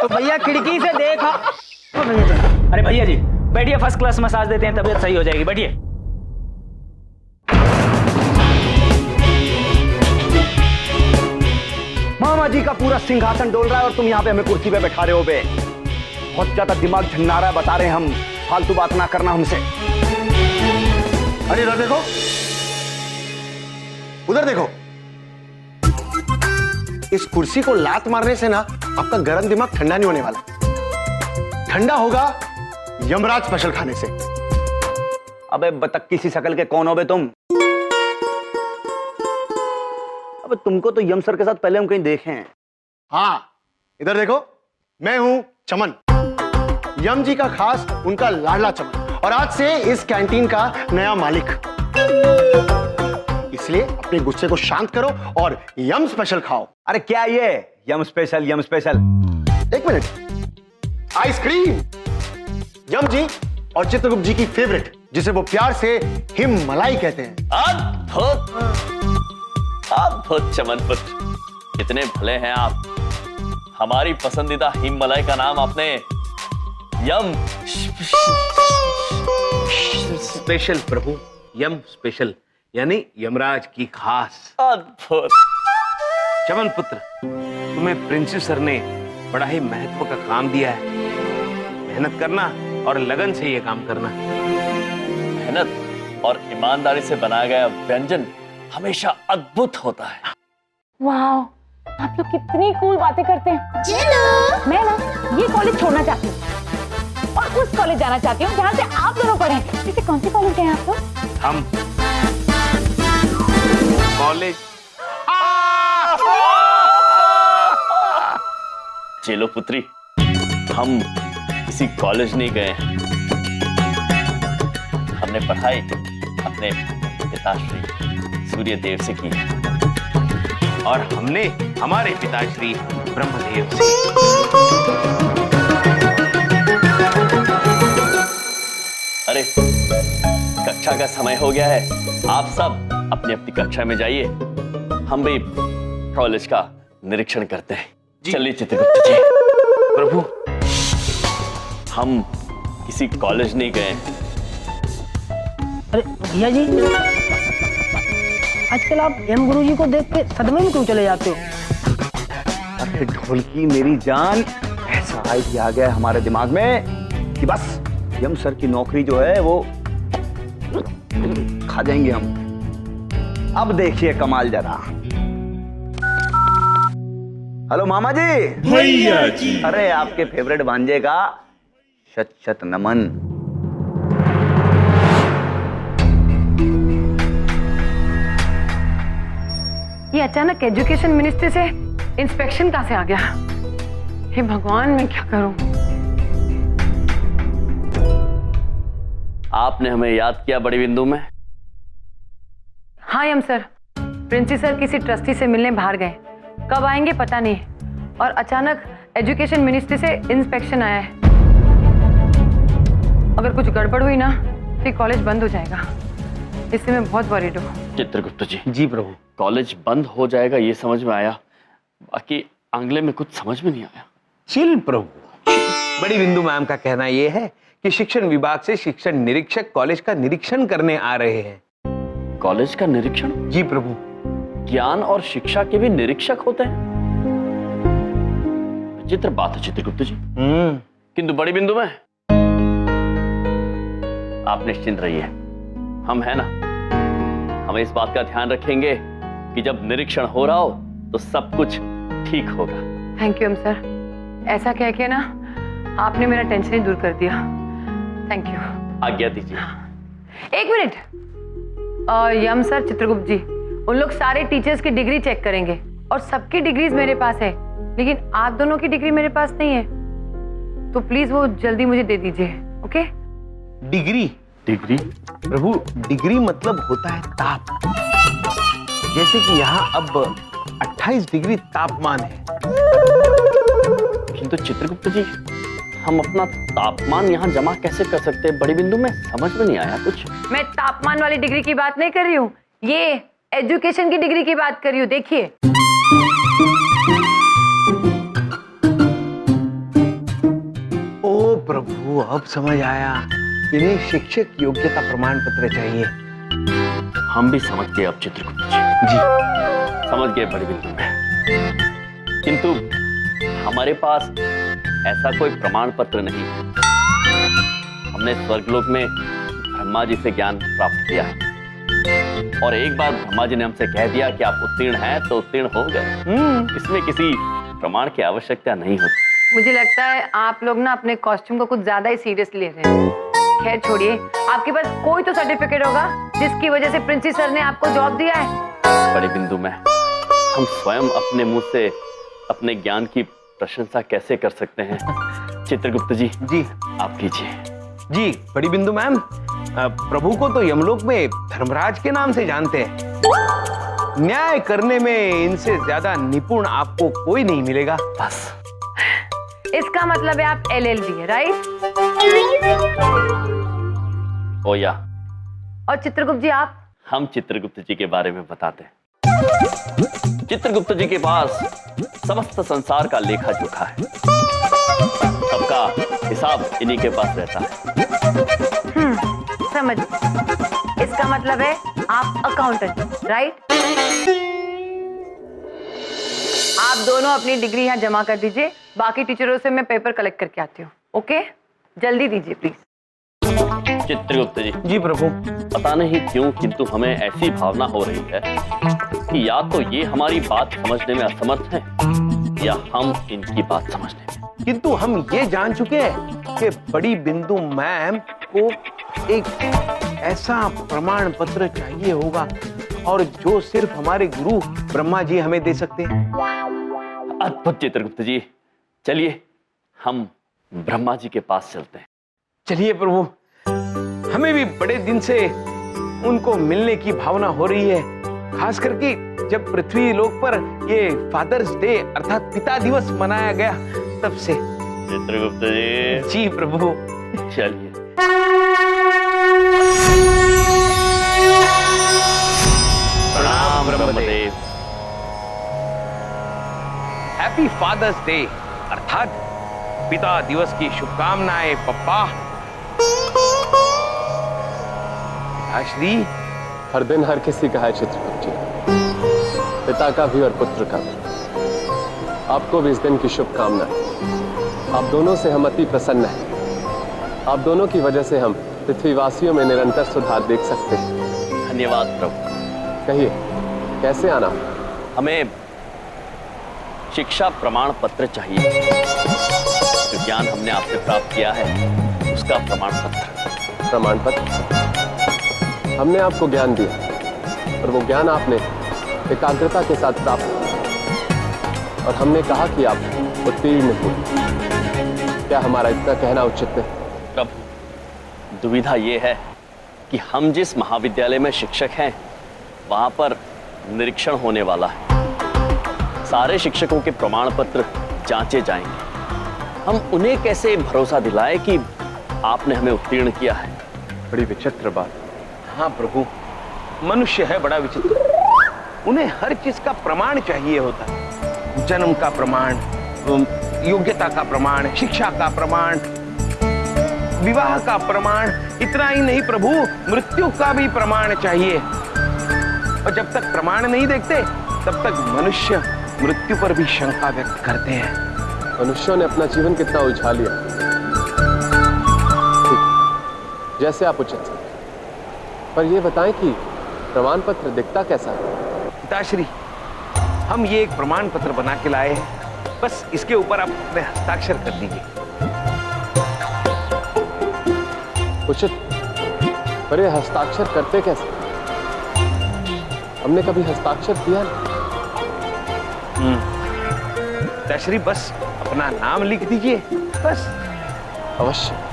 तो भैया खिड़की से देखा। अरे भैया जी बैठिए, फर्स्ट क्लास मसाज देते हैं, तबीयत सही हो जाएगी, बैठिए। मामा जी का पूरा सिंहासन डोल रहा है और तुम यहाँ पे हमें कुर्सी पे बैठा रहे हो बे। बहुत ज्यादा दिमाग झन्ना रहा है, बता रहे हैं हम, फालतू बात ना करना हमसे। अरे इधर देखो, उधर देखो। इस कुर्सी को लात मारने से ना आपका गर्म दिमाग ठंडा नहीं होने वाला, ठंडा होगा यमराज स्पेशल खाने से। अबे बतख किसी शकल के कौन हो बे तुम? अबे तुमको तो यम सर के साथ पहले हम कहीं देखे हैं। हाँ इधर देखो, मैं हूं चमन, यम जी का खास उनका लाडला चमन, और आज से इस कैंटीन का नया मालिक। इसलिए अपने गुस्से को शांत करो और यम स्पेशल खाओ। अरे क्या ये यम स्पेशल, यम स्पेशल? एक मिनट, आइसक्रीम यम जी और चित्रगुप्त जी की फेवरेट, जिसे वो प्यार से हिम मलाई कहते हैं। अद्भुत अद्भुत चमन पुत्र, कितने भले हैं आप। हमारी पसंदीदा हिम मलाई का नाम आपने यम स्पेशल प्रभु, यम स्पेशल यानी यमराज की खास। अद्भुत। चमन पुत्र, तुम्हें प्रिंसिस सर ने बड़ा ही महत्व का काम दिया है। मेहनत करना और लगन से ये काम करना। मेहनत और ईमानदारी से बनाया गया व्यंजन हमेशा अद्भुत होता है। वाह, आप लोग कितनी कूल बातें करते हैं। चलो। मैं ना ये कॉलेज छोड़ना चाहती हूँ और उस कॉलेज जाना चाहती हूँ जहाँ से आप दोनों पढ़े। वैसे कौन सी कॉलेज गए आप लोग? हम कॉलेज। चलो पुत्री, हम किसी कॉलेज नहीं गए हैं। हमने पढ़ाई अपने पिताश्री सूर्यदेव से की और हमने हमारे पिताश्री ब्रह्मदेव से। अरे कक्षा का समय हो गया है, आप सब अपनी अपनी कक्षा में जाइए, हम भी कॉलेज का निरीक्षण करते हैं। चलिए चित्रगुप्त जी। प्रभु, हम किसी कॉलेज नहीं गए। अरे भैया जी, आजकल आप एम गुरुजी को देख के सदमे में क्यों चले जाते हो? अरे ढोलकी मेरी जान, ऐसा आइडिया आ गया हमारे दिमाग में कि बस यम सर की नौकरी जो है वो खा जाएंगे हम। अब देखिए कमाल जरा। हेलो मामा जी। भैया जी। अरे आपके फेवरेट भांजे का शत शत नमन। ये अचानक एजुकेशन मिनिस्ट्री से इंस्पेक्शन कहाँ से आ गया? हे भगवान, मैं क्या करूं? आपने हमें याद किया बड़ी बिंदु में। हाँ यम सर, प्रिंसिपल सर किसी ट्रस्टी से मिलने बाहर गए, कब आएंगे पता नहीं, और अचानक एजुकेशन मिनिस्ट्री से इंस्पेक्शन आया है। अगर कुछ गड़बड़ हुई ना तो कॉलेज बंद हो जाएगा, इससे मैं बहुत वरीड हूँ। चित्रगुप्त जी। जी प्रभु। कॉलेज बंद हो जाएगा ये समझ में आया, बाकी आंग्ले में कुछ समझ में नहीं आया। चिल प्रभु। बड़ी बिंदु मैम का कहना यह है कि शिक्षण विभाग से शिक्षण निरीक्षक कॉलेज का निरीक्षण करने आ रहे हैं। कॉलेज का निरीक्षण? जी प्रभु। ज्ञान और शिक्षा के भी निरीक्षक होते हैं? विचित्र बात है चित्रगुप्त जी। किंतु बड़ी बिंदु में आप निश्चिंत रहिए, हम है ना, हम इस बात का ध्यान रखेंगे कि जब निरीक्षण हो रहा हो तो सब कुछ ठीक होगा। थैंक यू सर, ऐसा कह के ना आपने मेरा टेंशन ही दूर कर दिया। Thank you. आज्ञा दीजिए। एक मिनट, यम सर, चित्रगुप्त जी, उन लोग सारे टीचर्स की डिग्री चेक करेंगे और सबकी डिग्रीज मेरे पास है, लेकिन आप दोनों की डिग्री मेरे पास नहीं है, तो प्लीज वो जल्दी मुझे दे दीजिए। ओके? डिग्री? डिग्री प्रभु, डिग्री मतलब होता है ताप। जैसे कि यहाँ अब 28 डिग्री तापमान है। किंतु चित्रगुप्त जी, हम अपना तापमान यहाँ जमा कैसे कर सकते हैं? बड़ी बिंदु में समझ में नहीं आया कुछ। मैं तापमान वाली डिग्री की बात नहीं कर रही हूँ, ये एजुकेशन की डिग्री की बात कर रही हूँ। देखिए प्रभु अब समझ आया, इन्हें शिक्षक योग्यता प्रमाण पत्र चाहिए। हम भी समझ गए अब चित्रगुप्त जी। जी। समझ गए बड़ी बिंदु में, किंतु हमारे पास ऐसा कोई प्रमाण पत्र नहीं। हमने स्वर्गलोक में ब्रह्मा जी से ज्ञान प्राप्त किया है, और एक बार ब्रह्मा जी ने हमसे कह दिया कि आप उत्तीर्ण हैं तो उत्तीर्ण हो गए। इसमें किसी प्रमाण की आवश्यकता नहीं होती। मुझे लगता है आप लोग ना अपने कॉस्ट्यूम को कुछ ज्यादा ही सीरियस ले रहे हैं। खैर छोड़िए, आपके पास कोई तो सर्टिफिकेट होगा जिसकी वजह से प्रिंसिस सर ने आपको जॉब दिया है। बड़ी बिंदु में हम स्वयं अपने मुंह से अपने ज्ञान की प्रशंसा कैसे कर सकते हैं? चित्रगुप्त जी, जी आप कीजिए। जी। बड़ी बिंदु मैम, प्रभु को तो यमलोक में धर्मराज के नाम से जानते हैं। न्याय करने में इनसे ज्यादा निपुण आपको कोई नहीं मिलेगा। बस इसका मतलब है आप LLB है, राइट? ओ या, और चित्रगुप्त जी आप? हम चित्रगुप्त जी के बारे में बताते हैं। चित्रगुप्त जी के पास समस्त संसार का लेखा जोखा है, सबका हिसाब इन्हीं के पास रहता है। समझ। इसका मतलब है आप अकाउंटेंट, राइट? आप दोनों अपनी डिग्री यहाँ जमा कर दीजिए, बाकी टीचरों से मैं पेपर कलेक्ट करके आती हूँ। ओके, जल्दी दीजिए प्लीज। चित्रगुप्त जी। जी प्रभु। पता नहीं क्यों, किंतु हमें ऐसी भावना हो रही है कि या तो ये हमारी बात समझने में असमर्थ हैं, या हम इनकी बात समझने में। किंतु हम ये जान चुके हैं कि बड़ी बिंदु मैम को एक ऐसा प्रमाण पत्र चाहिए होगा, और जो सिर्फ हमारे गुरु ब्रह्मा जी हमें दे सकते हैं। अद्भुत चित्रगुप्त जी, चलिए हम ब्रह्मा जी के पास चलते हैं। चलिए प्रभु, हमें भी बड़े दिन से उनको मिलने की भावना हो रही है, खास करके जब पृथ्वी लोक पर ये फादर्स डे अर्थात पिता दिवस मनाया गया तब से। चित्रगुप्त जी। जी प्रभु। चलिए। प्रणाम ब्रह्मदेव। हैप्पी फादर्स डे अर्थात पिता दिवस की शुभकामनाएं पप्पा। पिताश्री। हर दिन हर किसी का है चित्रगुप्त जी, पिता का भी और पुत्र का भी। आपको भी इस दिन की शुभकामनाएं। आप दोनों से हम अति प्रसन्न हैं। आप दोनों की वजह से हम पृथ्वीवासियों में निरंतर सुधार देख सकते हैं। धन्यवाद प्रभु। कहिए, कैसे आना? हमें शिक्षा प्रमाण पत्र चाहिए। जो ज्ञान हमने आपसे प्राप्त किया है उसका प्रमाण पत्र। प्रमाण पत्र? हमने आपको ज्ञान दिया, और वो ज्ञान आपने एकाग्रता के साथ प्राप्त किया, और हमने कहा कि आप उत्तीर्ण हुए। क्या हमारा इतना कहना उचित नहीं? प्रभु, दुविधा ये है कि हम जिस महाविद्यालय में शिक्षक हैं वहां पर निरीक्षण होने वाला है। सारे शिक्षकों के प्रमाण पत्र जांचे जाएंगे। हम उन्हें कैसे भरोसा दिलाएं कि आपने हमें उत्तीर्ण किया है? बड़ी विचित्र बात। हाँ प्रभु, मनुष्य है बड़ा विचित्र। उन्हें हर चीज का प्रमाण चाहिए होता है। जन्म का प्रमाण, योग्यता का प्रमाण, शिक्षा का प्रमाण, विवाह का प्रमाण। इतना ही नहीं प्रभु, मृत्यु का भी प्रमाण चाहिए। और जब तक प्रमाण नहीं देखते तब तक मनुष्य मृत्यु पर भी शंका व्यक्त करते हैं। मनुष्यों ने अपना जीवन कितना उलझा लिया। ठीक, जैसे आप उचित समझें। पर यह बताएं कि प्रमाण पत्र दिखता कैसा है? पिताश्री, हम ये एक प्रमाण पत्र बना के लाए हैं, बस इसके ऊपर आप अपने हस्ताक्षर कर दीजिए। उचित, पर ये हस्ताक्षर करते कैसे? हमने कभी हस्ताक्षर किया नहीं। पिताश्री, बस अपना नाम लिख दीजिए, बस। अवश्य।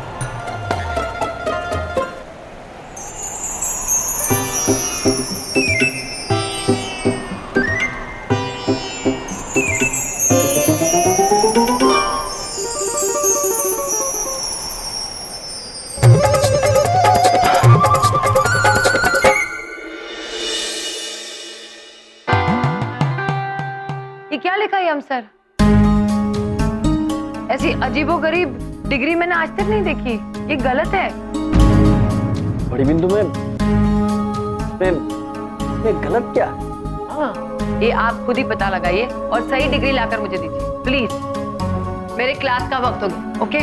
ये क्या लिखा है यम सर? ऐसी अजीबोगरीब डिग्री मैंने आज तक नहीं देखी, ये गलत है। बड़ी बिंदु में गलत क्या? ये आप खुद ही पता लगाइए और सही डिग्री लाकर मुझे दीजिए प्लीज। मेरे क्लास का वक्त हो गया। Okay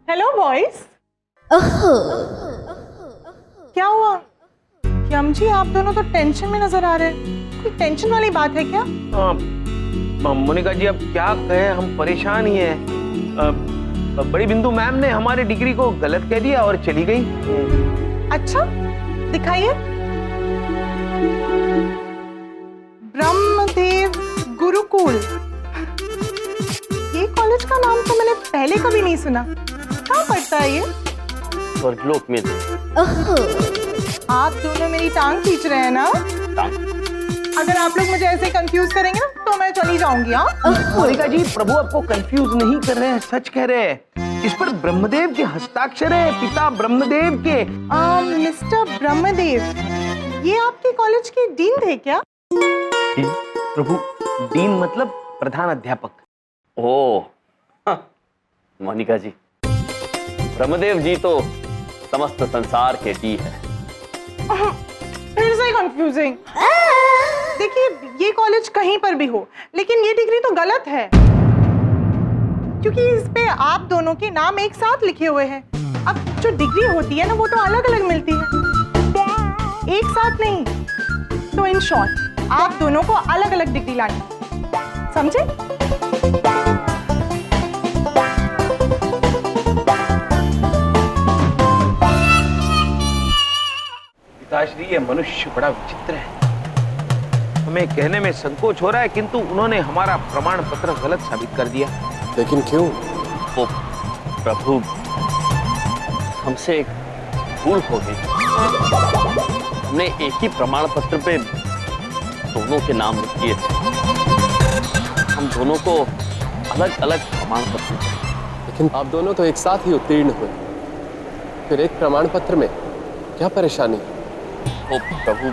hello boys. क्या हुआ यम जी, आप दोनों तो टेंशन में नजर आ रहे हैं। कोई टेंशन वाली बात है क्या? मोनिका जी, अब क्या कहें, हम परेशान ही हैं। बड़ी बिंदु मैम ने हमारी डिग्री को गलत कह दिया और चली गई। अच्छा दिखाइए। ब्रह्मदेव गुरुकुल, ये कॉलेज का नाम तो मैंने पहले कभी नहीं सुना। कहाँ पढ़ता है ये? स्वर्गलोक में। आप दोनों मेरी टांग खींच रहे हैं ना? अगर आप लोग मुझे ऐसे कंफ्यूज करेंगे ना तो मैं चली जाऊंगी। हाँ मोनिका जी, प्रभु आपको कंफ्यूज नहीं कर रहे हैं, सच कह रहे हैं। इस पर ब्रह्मदेव के हस्ताक्षर है, पिता ब्रह्मदेव के। मिस्टर ब्रह्मदेव, ये आपके कॉलेज के डीन थे क्या? प्रभु, डीन मतलब प्रधान अध्यापक। ओ मोनिका जी, ब्रह्मदेव जी तो समस्त संसार के डी है। फिर से कंफ्यूजिंग। देखिए, ये कॉलेज कहीं पर भी हो, लेकिन ये डिग्री तो गलत है, क्योंकि इस पे आप दोनों के नाम एक साथ लिखे हुए हैं। अब जो डिग्री होती है ना, वो तो अलग अलग मिलती है, एक साथ नहीं। तो इन शॉर्ट, आप दोनों को अलग अलग डिग्री लानी, समझे? पिताश्री, ये मनुष्य बड़ा विचित्र है। हमें कहने में संकोच हो रहा है, किंतु उन्होंने हमारा प्रमाण पत्र गलत साबित कर दिया। लेकिन क्यों? ओ प्रभु, हमसे एक भूल हो गई। हमने एक ही प्रमाण पत्र पे दोनों के नाम लिख दिए थे। हम दोनों को अलग अलग प्रमाण पत्र चाहिए। लेकिन आप दोनों तो एक साथ ही उत्तीर्ण हुए, फिर एक प्रमाण पत्र में क्या परेशानी? ओ प्रभु,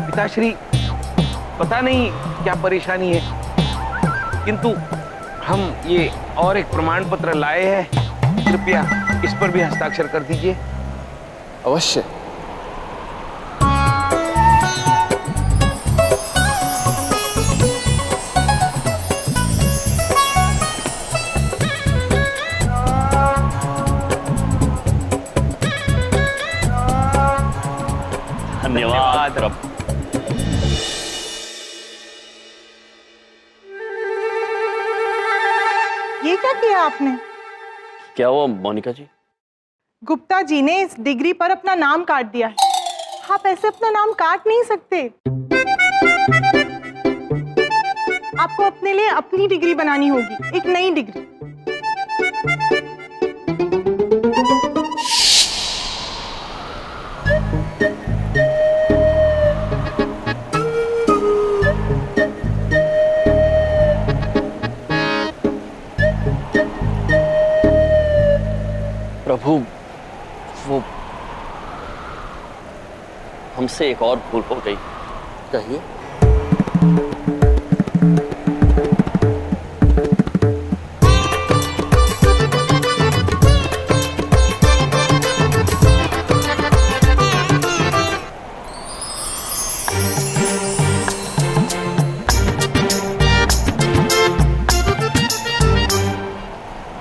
पिताश्री, पता नहीं क्या परेशानी है, किंतु हम ये और एक प्रमाण पत्र लाए हैं। कृपया इस पर भी हस्ताक्षर कर दीजिए। अवश्य। धन्यवाद प्रभु। ये क्या किया आपने? क्या हुआ मोनिका जी? गुप्ता जी ने इस डिग्री पर अपना नाम काट दिया है। आप ऐसे अपना नाम काट नहीं सकते। आपको अपने लिए अपनी डिग्री बनानी होगी, एक नई डिग्री। प्रभु, वो हमसे एक और भूल हो गई। कहिए।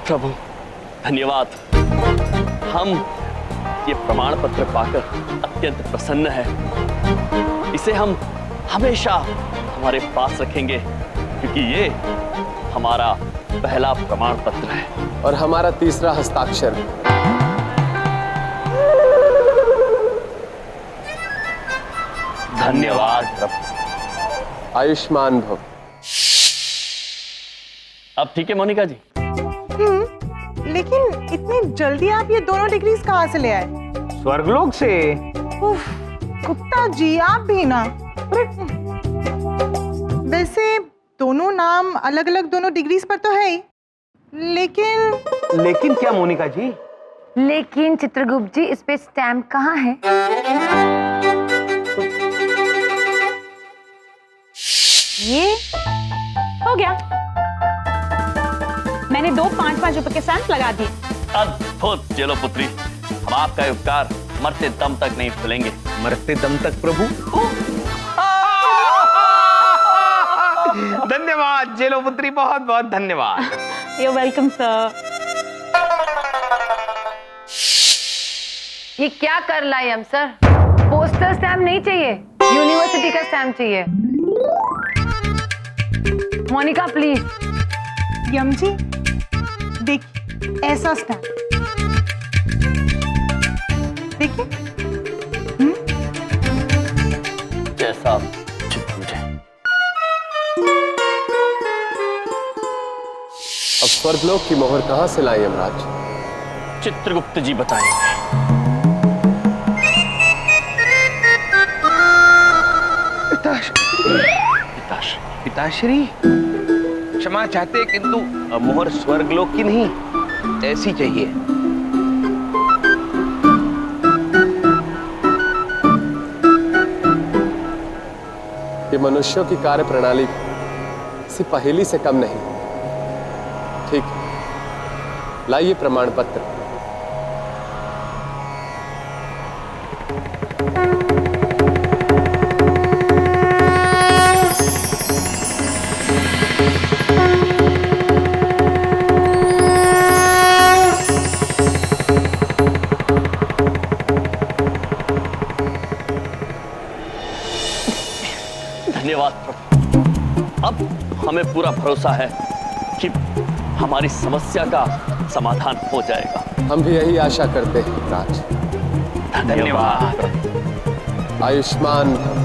प्रभु धन्यवाद। हम ये प्रमाण पत्र पाकर अत्यंत प्रसन्न हैं। इसे हम हमेशा हमारे पास रखेंगे, क्योंकि ये हमारा पहला प्रमाण पत्र है और हमारा तीसरा हस्ताक्षर। धन्यवाद प्रभु। आयुष्मान भव। अब ठीक है मोनिका जी? लेकिन इतनी जल्दी आप ये दोनों डिग्रीज कहाँ से ले आए? स्वर्गलोक से। उफ, गुप्ता जी आप भी ना। वैसे दोनों नाम अलग अलग दोनों डिग्रीज पर तो है ही, लेकिन लेकिन क्या मोनिका जी? लेकिन चित्रगुप्त जी इस पे स्टैम्प कहाँ है? ये हो गया। मैंने 2 5-5 रुपए के स्टैम्प लगा दिए। अद्भुत जेलो पुत्री, हम आपका उपकार मरते दम तक नहीं भूलेंगे। मरते दम तक प्रभु। धन्यवाद जेलो पुत्री, बहुत बहुत धन्यवाद। You welcome sir. ये क्या कर लाई हम सर? पोस्टल स्टैम्प नहीं चाहिए, यूनिवर्सिटी का स्टैम्प चाहिए। मोनिका प्लीज। यम जी देखिए, ऐसा स्टैम्प देखिए। जैसा आप उचित समझे। अब स्वर्गलोक की मोहर कहां से लाई यमराज? चित्रगुप्त जी बताएंगे। पिताश्री क्षमा चाहते, किंतु मोहर स्वर्गलोक की नहीं, ऐसी चाहिए। ये मनुष्यों की कार्य प्रणाली किसी पहेली से कम नहीं। ठीक है, लाइए प्रमाण पत्र। धन्यवाद प्रभु। अब हमें पूरा भरोसा है कि हमारी समस्या का समाधान हो जाएगा। हम भी यही आशा करते हैं राज। धन्यवाद। आयुष्मान भव।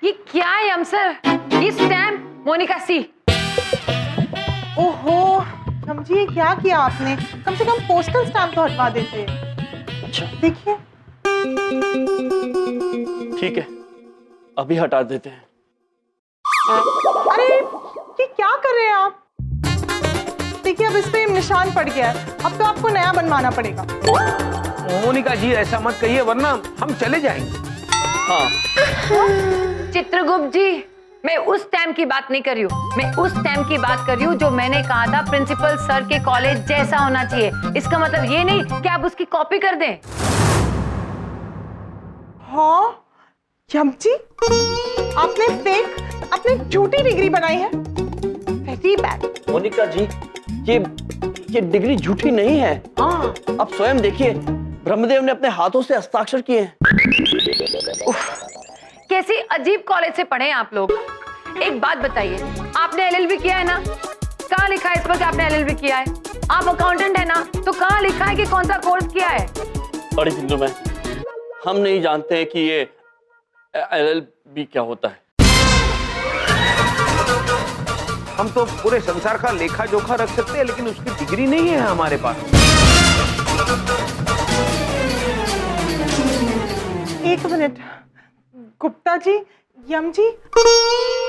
ये क्या है हम सर? ये स्टैम्प मोनिका सी। ओहो यम जी, ये क्या किया आपने? कम से कम पोस्टल स्टैम्प तो हटवा देते। अच्छा देखिए। ठीक है, अभी हटा देते हैं। अरे ये क्या कर रहे हैं आप? देखिए अब इस पे निशान पड़ गया है, अब तो आपको नया बनवाना पड़ेगा। मोनिका जी ऐसा मत कहिए, वरना हम चले जाएंगे। हाँ चित्रगुप्त जी, मैं उस स्टैम्प की बात नहीं कर रही हूँ, मैं उस स्टैम्प की बात कर रही हूँ जो मैंने कहा था प्रिंसिपल सर के कॉलेज जैसा होना चाहिए। इसका मतलब ये नहीं कि आप उसकी कॉपी कर दें। हाँ यम जी, आपने झूठी डिग्री बनाई है। Very bad. मोनिका जी, ये डिग्री झूठी नहीं है। हाँ आप स्वयं देखिए, ब्रह्मदेव ने अपने हाथों से हस्ताक्षर किए हैं। कैसी अजीब कॉलेज से पढ़े हैं आप लोग। एक बात बताइए, आपने एलएलबी किया है ना? कहाँ लिखा है इस पर कि आपने एलएलबी किया है? आप अकाउंटेंट है ना, तो कहाँ लिखा है कि कौन सा कोर्स किया है? बड़ी बिंदु में हम नहीं जानते हैं कि ये एलएलबी क्या होता है। हम तो पूरे संसार का लेखा जोखा रख सकते हैं, लेकिन उसकी डिग्री नहीं है हमारे पास। एक मिनट गुप्ता जी, यम जी,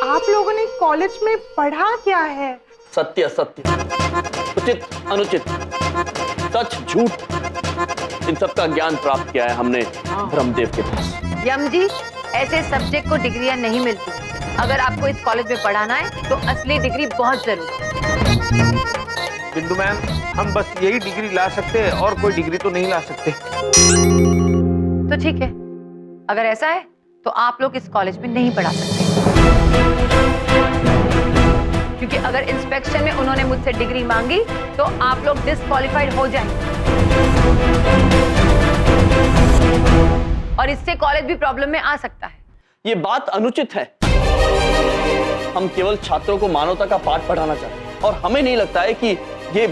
आप लोगों ने कॉलेज में पढ़ा क्या है? सत्य असत्य, उचित अनुचित, सच झूठ, इन सब का ज्ञान प्राप्त किया है हमने ब्रह्मदेव के पास। यम जी, ऐसे सब्जेक्ट को डिग्रियां नहीं मिलती। अगर आपको इस कॉलेज में पढ़ाना है तो असली डिग्री बहुत जरूरी है। बिंदु मैम, हम बस यही डिग्री ला सकते हैं और कोई डिग्री तो नहीं ला सकते। तो ठीक है, अगर ऐसा है तो आप लोग इस कॉलेज में नहीं पढ़ा सकते, क्योंकि अगर इंस्पेक्शन में उन्होंने मुझसे डिग्री मांगी तो आप लोग डिस्क्वालिफाइड हो जाएंगे और इससे कॉलेज भी प्रॉब्लम में आ सकता है। ये बात अनुचित है। हम केवल छात्रों को मानवता का पाठ पढ़ाना चाहते हैं और हमें नहीं लगता है कि ये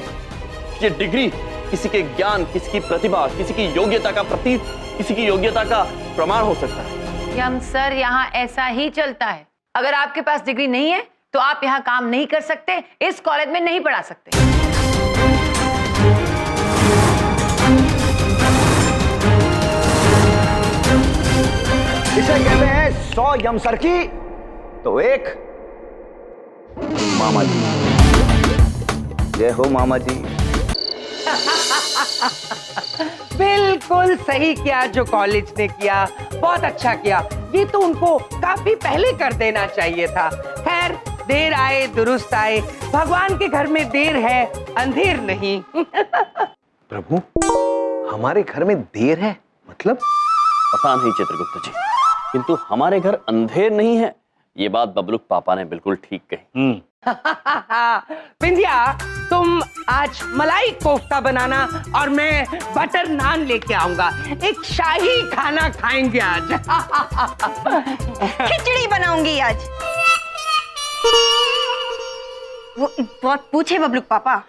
डिग्री किसी के ज्ञान, किसी की प्रतिभा, किसी की योग्यता का प्रतीक, किसी की योग्यता का प्रमाण हो सकता है। यम सर, यहाँ ऐसा ही चलता है। अगर आपके पास डिग्री नहीं है तो आप यहाँ काम नहीं कर सकते, इस कॉलेज में नहीं पढ़ा सकते। इसे कहते हैं 100 यम सर की तो एक मामा जी। जय हो मामा जी। बिल्कुल सही किया जो कॉलेज ने किया, बहुत अच्छा किया। ये तो उनको काफी पहले कर देना चाहिए था। खैर, देर आए दुरुस्त आए, भगवान के घर में देर है अंधेर नहीं। प्रभु, हमारे घर में देर है मतलब? पता नहीं चित्रगुप्त जी, किंतु हमारे घर अंधेर नहीं है, ये बात बबलूक पापा ने बिल्कुल ठीक कही। बिंदिया, तुम आज मलाई कोफ्ता बनाना और मैं बटर नान लेके आऊंगा। एक शाही खाना खाएंगे आज। खिचड़ी बनाऊंगी आज। वो बहुत पूछे बबलूक पापा।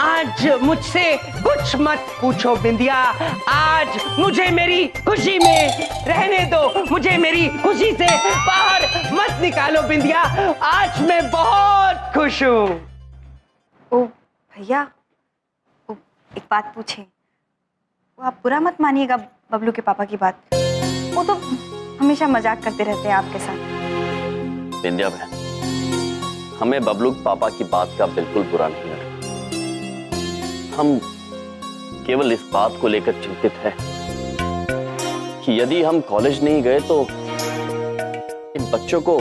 आज मुझसे कुछ मत पूछो बिंदिया, आज मुझे मेरी खुशी में रहने दो, मुझे मेरी खुशी से बाहर मत निकालो बिंदिया। आज मैं बहुत खुश हूँ। ओ भैया, एक बात पूछे, वो आप बुरा मत मानिएगा बबलू के पापा की बात, वो तो हमेशा मजाक करते रहते हैं आपके साथ। बिंदिया बहन, हमें बबलूक पापा की बात का बिल्कुल बुरा नहीं लगा। हम केवल इस बात को लेकर चिंतित हैं कि यदि हम कॉलेज नहीं गए तो इन बच्चों को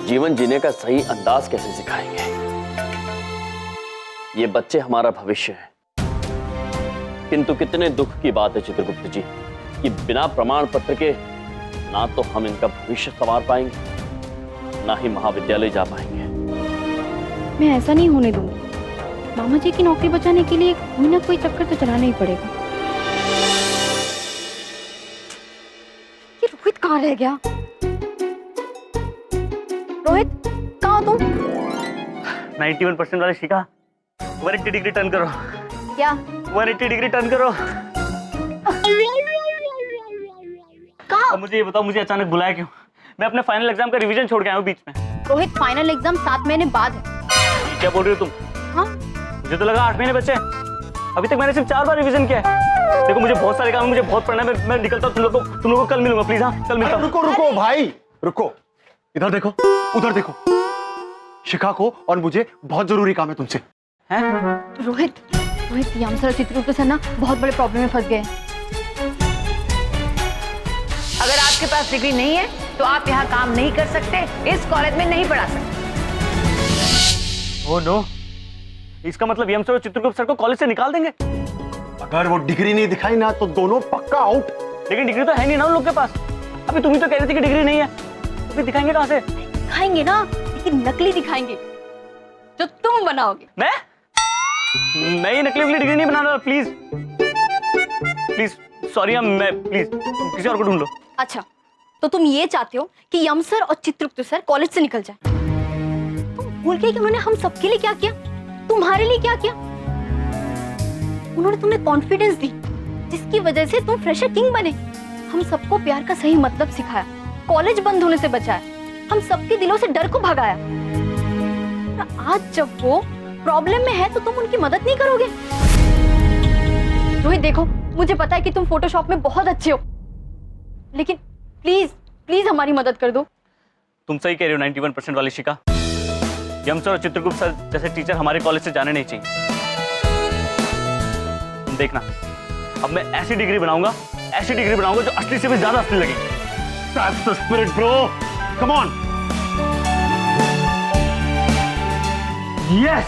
जीवन जीने का सही अंदाज कैसे सिखाएंगे। ये बच्चे हमारा भविष्य है, किंतु कितने दुख की बात है चित्रगुप्त जी कि बिना प्रमाण पत्र के ना तो हम इनका भविष्य संवार पाएंगे, ना ही महाविद्यालय जा पाएंगे। मैं ऐसा नहीं होने दूंगी। मामा जी की नौकरी बचाने के लिए कोई ना कोई चक्कर तो चलाना ही पड़ेगा। ये रोहित कहाँ रह गया? रोहित, कहाँ हो तुम? 91% वाले शिखा, 180 डिग्री टर्न करो। क्या? 180 डिग्री टर्न करो। कहाँ? अब मुझे ये बताओ, मुझे अचानक बुलाया क्यों? मैं अपने फाइनल एग्जाम का रिवीजन छोड़ के आया हूँ बीच में। रोहित, फाइनल एग्जाम 7 महीने बाद है। क्या बोल रही हो तुम? हाँ? मुझे तो लगा 8 महीने बचे। अभी तक मैंने सिर्फ 4 बार रिवीजन किया है। देखो, मुझे बहुत सारे काम है, मुझे बहुत पढ़ना है। मैं निकलता हूँ, तुम लोगों को कल मिलूंगा प्लीज। हाँ, कल मिलता हूँ। रुको रुको भाई, रुको। इधर देखो, उधर देखो। शिखा को और मुझे बहुत जरूरी काम है तुमसे। हैं? रोहित, यम सर चित्रगुप्त सर ना बहुत बड़े प्रॉब्लम में फंस गए हैं। अगर आपके पास डिग्री नहीं है तो आप यहाँ काम नहीं कर सकते, इस कॉलेज में नहीं पढ़ा सकते। ओह नो, इसका मतलब यम सर और चित्रगुप्त सर को कॉलेज से निकाल देंगे। अगर वो डिग्री नहीं दिखाई ना तो दोनों पक्का आउट। लेकिन डिग्री तो है नहीं ना उन लोग के पास। अभी तुम ही तो कह रही थी कि डिग्री नहीं है, तो फिर दिखाएंगे कहाँ से? दिखाएंगे ना, लेकिन नकली दिखाएंगे जो तुम बनाओगे। मैं ये नकली वकली डिग्री नहीं बनाना। प्लीज प्लीज, सॉरी, मैं प्लीज किसी और को ढूंढ लो। अच्छा, तो तुम ये चाहते हो कि यम सर और चित्रगुप्त सर कॉलेज से निकल जाए? तुम भूल गए कि उन्होंने हम सबके लिए क्या किया, तुम्हारे लिए क्या किया? उन्होंने तुम्हें कॉन्फिडेंस दी, जिसकी वजह से तुम फ्रेशर किंग बने। हम सबको प्यार का सही मतलब सिखाया, कॉलेज बंद होने से बचाया, हम सबके दिलों से डर को भगाया। आज जब वो प्रॉब्लम में है तो तुम उनकी मदद नहीं करोगे? रोहित देखो, मुझे पता है कि तुम फोटोशॉप में बहुत अच्छे हो, लेकिन प्लीज प्लीज हमारी मदद कर दो। तुम सही कह रही हो 91% वाली शिखा। यम सर और चित्रगुप्त सर जैसे टीचर हमारे कॉलेज से जाने नहीं चाहिए। तुम देखना, अब मैं ऐसी डिग्री बनाऊंगा जो असली से भी ज्यादा असली लगेगी। That's the spirit, bro. Come on. Yes.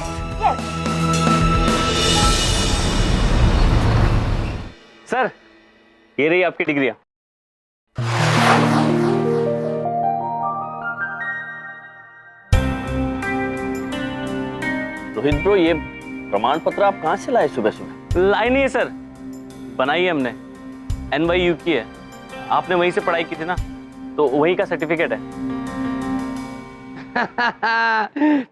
Sir, ये रही आपकी डिग्रियां। रोहित ब्रो, ये प्रमाण पत्र आप कहाँ से लाए सुबह सुबह? लाई नहीं है सर, बनाई है हमने। NYU की है, आपने वहीं से पढ़ाई की थी ना, तो वहीं का सर्टिफिकेट है।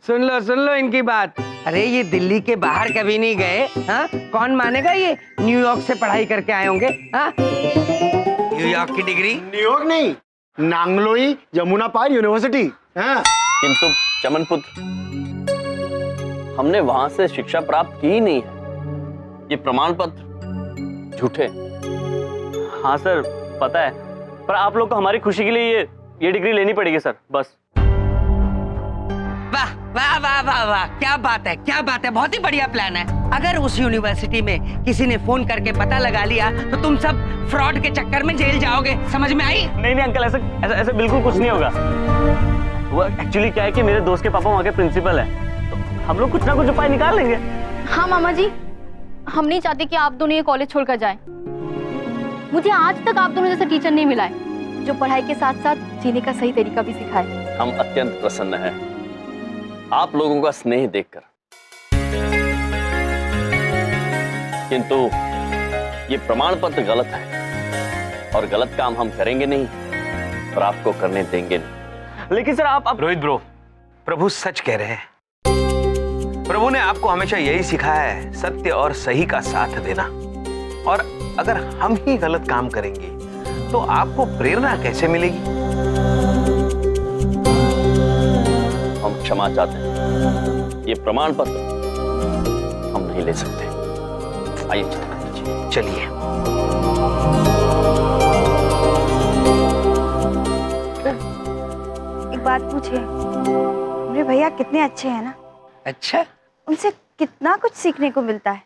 सुन लो इनकी बात। अरे ये दिल्ली के बाहर कभी नहीं गए। हाँ, कौन मानेगा ये न्यूयॉर्क से पढ़ाई करके आए होंगे? हाँ, न्यूयॉर्क की डिग्री। न्यूयॉर्क नहीं, नांगलोई यमुना पार यूनिवर्सिटी। हाँ। किंतु चमन पुत्र, हमने वहां से शिक्षा प्राप्त की ही नहीं है। ये प्रमाण पत्र झूठे। हाँ सर, पता है, पर आप लोग को हमारी खुशी के लिए ये डिग्री लेनी पड़ेगी सर, बस। वाह वाह वाह वाह वाह, क्या बात है, क्या बात है, बहुत ही बढ़िया प्लान है। अगर उस यूनिवर्सिटी में किसी ने फोन करके पता लगा लिया तो तुम सब फ्रॉड के चक्कर में जेल जाओगे, समझ में आई? नहीं नहीं अंकल, ऐसा ऐसा ऐसा बिल्कुल कुछ नहीं होगा। वो एक्चुअली क्या है कि मेरे दोस्त के पापा वहाँ के प्रिंसिपल हैं, तो हम लोग कुछ ना कुछ उपाय निकाल लेंगे। हाँ मामा जी, हम नहीं चाहते कि आप दोनों ये कॉलेज छोड़कर जाएं। मुझे आज तक आप दोनों जैसा टीचर नहीं मिला है जो पढ़ाई के साथ साथ जीने का सही तरीका भी सिखाए। हम अत्यंत प्रसन्न हैं आप लोगों का स्नेह देखकर, किंतु ये प्रमाण पत्र गलत है और गलत काम हम करेंगे नहीं और आपको करने देंगे नहीं। लेकिन सर आप रोहित ब्रो, प्रभु सच कह रहे हैं। प्रभु ने आपको हमेशा यही सिखाया है, सत्य और सही का साथ देना। और अगर हम ही गलत काम करेंगे तो आपको प्रेरणा कैसे मिलेगी? हम क्षमा चाहते हैं, ये प्रमाण पत्र हम नहीं ले सकते। आइए चित्रगुप्त जी, चलिए। एक बात पूछे, मेरे भैया कितने अच्छे हैं ना? अच्छा, उनसे कितना कुछ सीखने को मिलता है।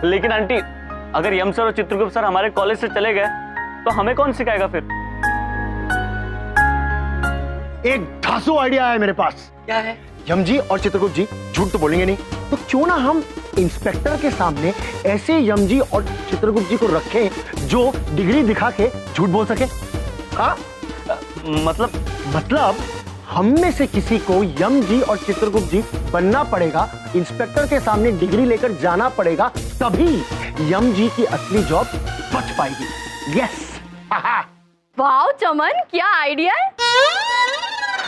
लेकिन आंटी, अगर यम सर और चित्रगुप्त सर हमारे कॉलेज से चले गए तो हमें कौन सिखाएगा फिर? एक धांसू आइडिया है मेरे पास। क्या है? यम जी और चित्रगुप्त जी झूठ तो बोलेंगे नहीं, तो क्यों ना हम इंस्पेक्टर के सामने ऐसे यम जी और चित्रगुप्त जी को रखें जो डिग्री दिखा के झूठ बोल सके। हाँ मतलब हम में से किसी को यम जी और चित्रगुप्त जी बनना पड़ेगा, इंस्पेक्टर के सामने डिग्री लेकर जाना पड़ेगा, तभी यम जी की असली जॉब बच पाएगी। यस। वाह चमन, क्या आइडिया है।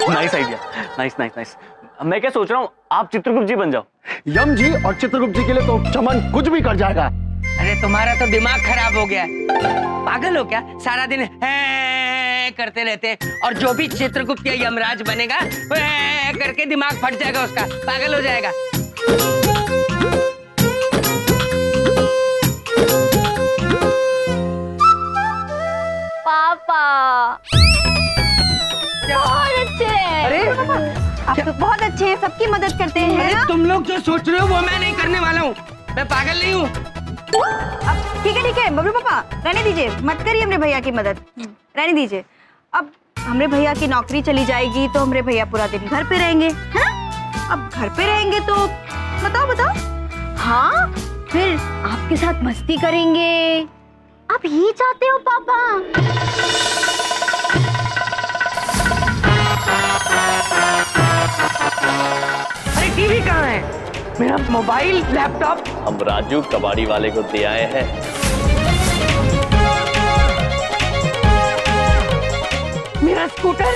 Nice idea, nice nice nice. मैं क्या सोच रहा हूँ, आप चित्रगुप्त जी बन जाओ। यम जी और चित्रगुप्त जी के लिए तो चमन कुछ भी कर जाएगा। अरे तुम्हारा तो दिमाग खराब हो गया है, पागल हो क्या? सारा दिन करते रहते हैं, और जो भी चित्रगुप्त या यमराज बनेगा करके दिमाग फट जाएगा उसका, पागल हो जाएगा। पापा बहुत अच्छे हैं। अरे आप तो बहुत अच्छे हैं, सबकी मदद करते हैं अरे ना? तुम लोग जो सोच रहे हो वो मैं नहीं करने वाला हूँ, मैं पागल नहीं हूँ। अब ठीक है बबलू पापा, रहने दीजिए, मत करिए हमरे भैया की मदद, रहने दीजिए। अब हमरे भैया की नौकरी चली जाएगी तो हमरे भैया पूरा दिन घर पे रहेंगे, है ना? अब घर पे रहेंगे तो बताओ। हाँ, फिर आपके साथ मस्ती करेंगे। आप ये चाहते हो पापा? अरे टीवी कहाँ है? मेरा मोबाइल, लैपटॉप? हम राजू कबाड़ी वाले को दे आए हैं। मेरा स्कूटर?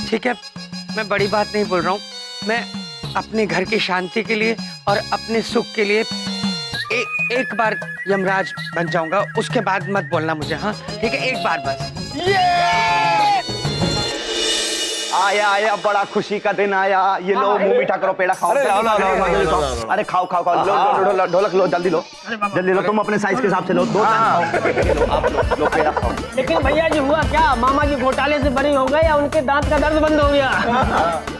ठीक है, मैं बड़ी बात नहीं बोल रहा हूँ, मैं अपने घर की शांति के लिए और अपने सुख के लिए एक बार यमराज बन जाऊंगा, उसके बाद मत बोलना मुझे। हाँ ठीक है, एक बार बस। आया बड़ा खुशी का दिन आया। ये लो मुंह मीठा करो, पेड़ा खाओ। अरे खाओ लो, ढोलक लो, जल्दी लो, तुम अपने साइज के हिसाब से लो, दो लो पेड़ा खाओ। लेकिन भैया जी हुआ क्या, मामा जी घोटाले से बरी हो गए या उनके दांत का दर्द बंद हो गया?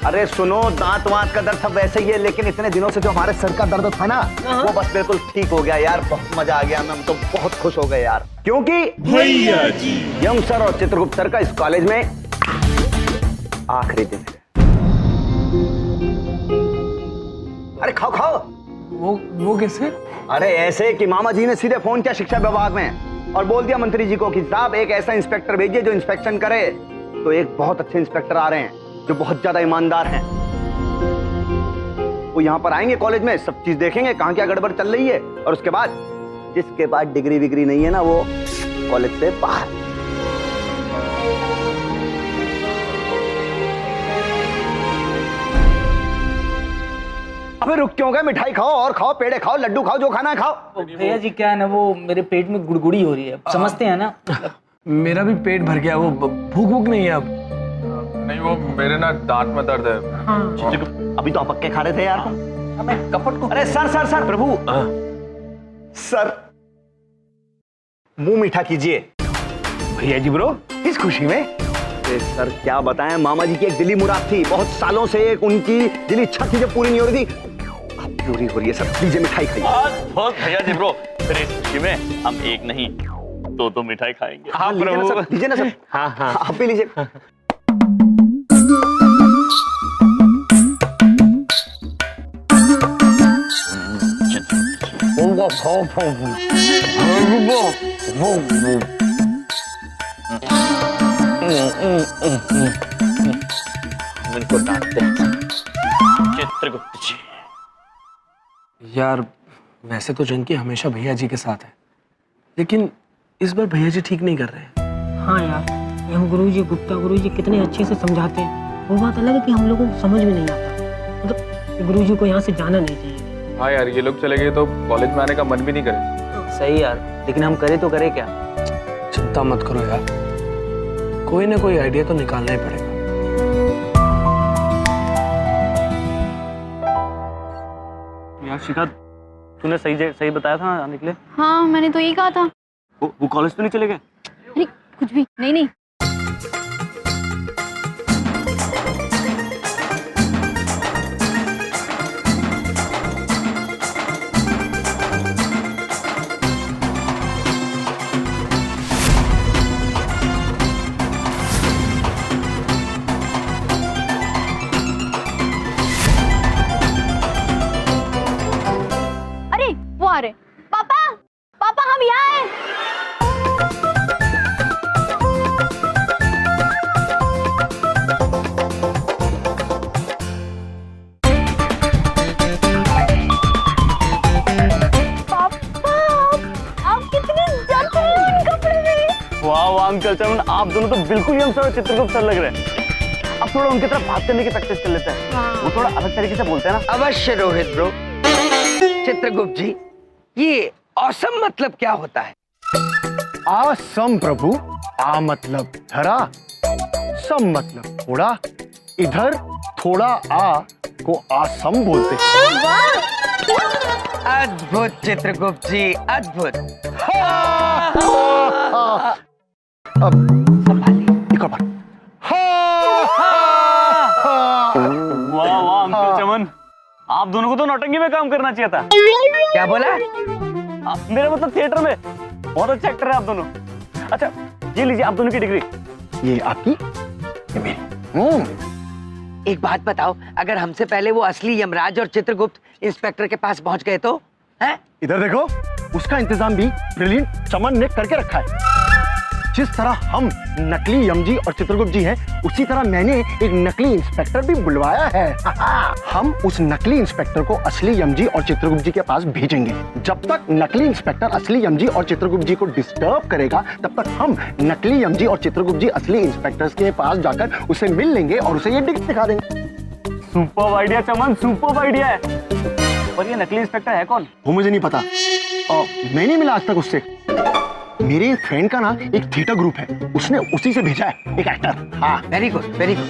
अरे सुनो, दांत वांत का दर्द सब वैसे ही है, लेकिन इतने दिनों से जो हमारे सर का दर्द था ना, वो बस बिल्कुल ठीक हो गया यार। बहुत मजा आ गया, हम तो बहुत खुश हो गए यार, क्योंकि भैया जी यम सर और चित्रगुप्त सर का इस कॉलेज में आखिरी दिन है। अरे खाओ। वो कैसे? अरे ऐसे कि मामा जी ने सीधे फोन किया शिक्षा विभाग में और बोल दिया मंत्री जी को कि साहब एक ऐसा इंस्पेक्टर भेजिए जो इंस्पेक्शन करे। तो एक बहुत अच्छे इंस्पेक्टर आ रहे हैं जो बहुत ज्यादा ईमानदार हैं। वो यहाँ पर आएंगे कॉलेज में, सब चीज देखेंगे कहाँ क्या गड़बड़ चल रही है, और उसके बाद जिसके बाद डिग्री विग्री नहीं है ना, वो कॉलेज से बाहर। अबे रुक क्यों गए? मिठाई खाओ और खाओ, पेड़े खाओ, लड्डू खाओ, जो खाना है खाओ। भैया जी क्या है ना, वो मेरे पेट में गुड़गुड़ी हो रही है, समझते हैं ना? मेरा भी पेट भर गया, वो भूख नहीं है अब। नहीं, वो मेरे ना दांत में दर्द है। हाँ। अभी तो पक्के खा रहे थे यार तुम। कपट को। अरे सर प्रभु सर मुंह मीठा कीजिए। भैया जी ब्रो, इस खुशी में अरे सर क्या बताएं, मामा जी की एक दिली मुराद थी, बहुत सालों से एक उनकी दिली इच्छा थी जो पूरी नहीं हो रही थी, अब पूरी हो रही है सर। लीजिए मिठाई खाइए। बहुत भैया जी ब्रो, फिर इस खुशी में हम एक नहीं दो मिठाई खाएंगे। हाँ लीजिए ना सर, लीजिए ना सर। हाँ हाँ आप भी लीजिए। इनको डांटते हैं चित्रगुप्त जी। यार वैसे तो जनकी हमेशा भैया जी के साथ है, लेकिन इस बार भैया जी ठीक नहीं कर रहे हैं। हाँ यार, हम गुरुजी गुप्ता गुरुजी कितने अच्छे से समझाते हैं, वो बात अलग है कि हम लोगों को समझ में नहीं आता। मतलब गुरुजी को यहाँ से जाना नहीं चाहिए। हाँ यार, ये लोग चले गए तो कॉलेज में आने का मन भी नहीं करे। सही यार, लेकिन हम करें तो करें क्या? चिंता मत करो यार, कोई ना कोई आइडिया तो निकालना ही पड़ेगा। यार शिखा, तूने सही बताया था आने के लिए। हाँ मैंने तो यही कहा था। वो कॉलेज तो नहीं चले गए? अरे कुछ भी नहीं। वो आ रहे। पापा हम यहाँ हैं। पापा आप कितने जेंटलमैन कपड़े में। वाह अंकल चमन, आप दोनों तो बिल्कुल ही हम सर चित्रगुप्त सर लग रहे हैं। अब थोड़ा उनकी तरफ बात करने की प्रैक्टिस कर लेते हैं। वो थोड़ा अलग तरीके से बोलते हैं ना। अवश्य रोहित ब्रो। चित्रगुप्त जी, ये ऑसम मतलब क्या होता है? आसम प्रभु। आ मतलब धरा, सम मतलब थोड़ा, इधर थोड़ा आ को आसम बोलते हैं। अद्भुत चित्रगुप्त जी, अद्भुत। अब संभालिए, एक और बार। वाह अंकल चमन, आप दोनों को तो नौटंकी में काम करना चाहिए था। क्या बोला? मेरा मतलब थिएटर में। बहुत अच्छा एक्टर है आप दोनों। अच्छा ये लीजिए आप दोनों की डिग्री। ये आपकी, ये मेरी। एक बात बताओ, अगर हमसे पहले वो असली यमराज और चित्रगुप्त इंस्पेक्टर के पास पहुंच गए तो? हैं? इधर देखो, उसका इंतजाम भी ब्रिलियंट चमन ने करके रखा है। जिस तरह हम नकली यमजी और चित्रगुप्त जी हैं, उसी तरह मैंने एक नकली इंस्पेक्टर भी बुलवाया है। हम उस नकली इंस्पेक्टर को असली यमजी और चित्रगुप्त जी के पास भेजेंगे। जब तक नकली इंस्पेक्टर असली यमजी और चित्रगुप्त जी को डिस्टर्ब करेगा, तब तक हम नकली यमजी और चित्रगुप्त जी असली इंस्पेक्टर्स के पास जाकर उसे मिल लेंगे और उसे ये डिग्री दिखा देंगे। सुपर आइडिया चमन, सुपर आइडिया है। पर ये नकली इंस्पेक्टर है कौन? वो मुझे नहीं पता और मैं नहीं मिला आज तक उससे। मेरे फ्रेंड का ना एक थिएटर ग्रुप है, उसने उसी से भेजा है, एक एक्टर। हाँ वेरी गुड, वेरी गुड।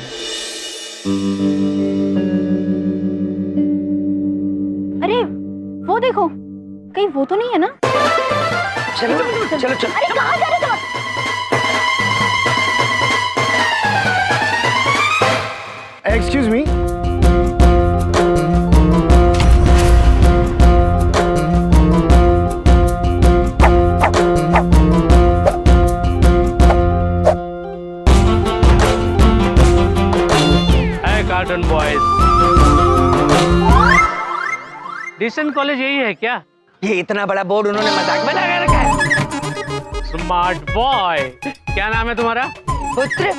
अरे वो देखो, कहीं वो तो नहीं है ना? चलो चलो चलो। अरे कहाँ जा रहे हो? Excuse me, cartoon boys. डिसन कॉलेज यही है क्या? ये इतना बड़ा बोर्ड उन्होंने मजाक बना के रखा है। स्मार्ट बॉय, क्या नाम है तुम्हारा? पुत्र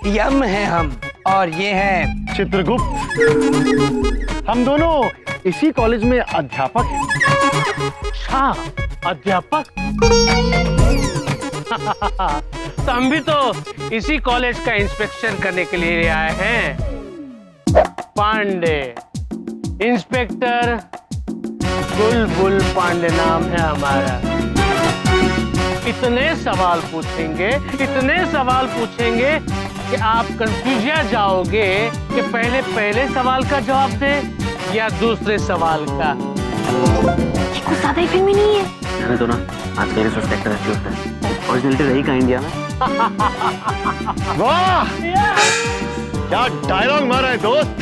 यम है हम, और ये है चित्रगुप्त। हम दोनों इसी कॉलेज में अध्यापक हैं। हाँ अध्यापक। तो हम भी तो इसी कॉलेज का इंस्पेक्शन करने के लिए आए हैं। पांडे, इंस्पेक्टर बुलबुल पांडे नाम है हमारा। इतने सवाल पूछेंगे कि आप कंफ्यूज जाओगे कि पहले सवाल का जवाब दे या दूसरे सवाल का। ये कुछ ज्यादा ही फिल्मी नहीं है? मैंने तो ना आज का रिसर्च सेक्टर अच्छी होता है, ओरिजिनलिटी रही कहाँ इंडिया में। वाह, क्या डायलॉग मारा है दोस्त।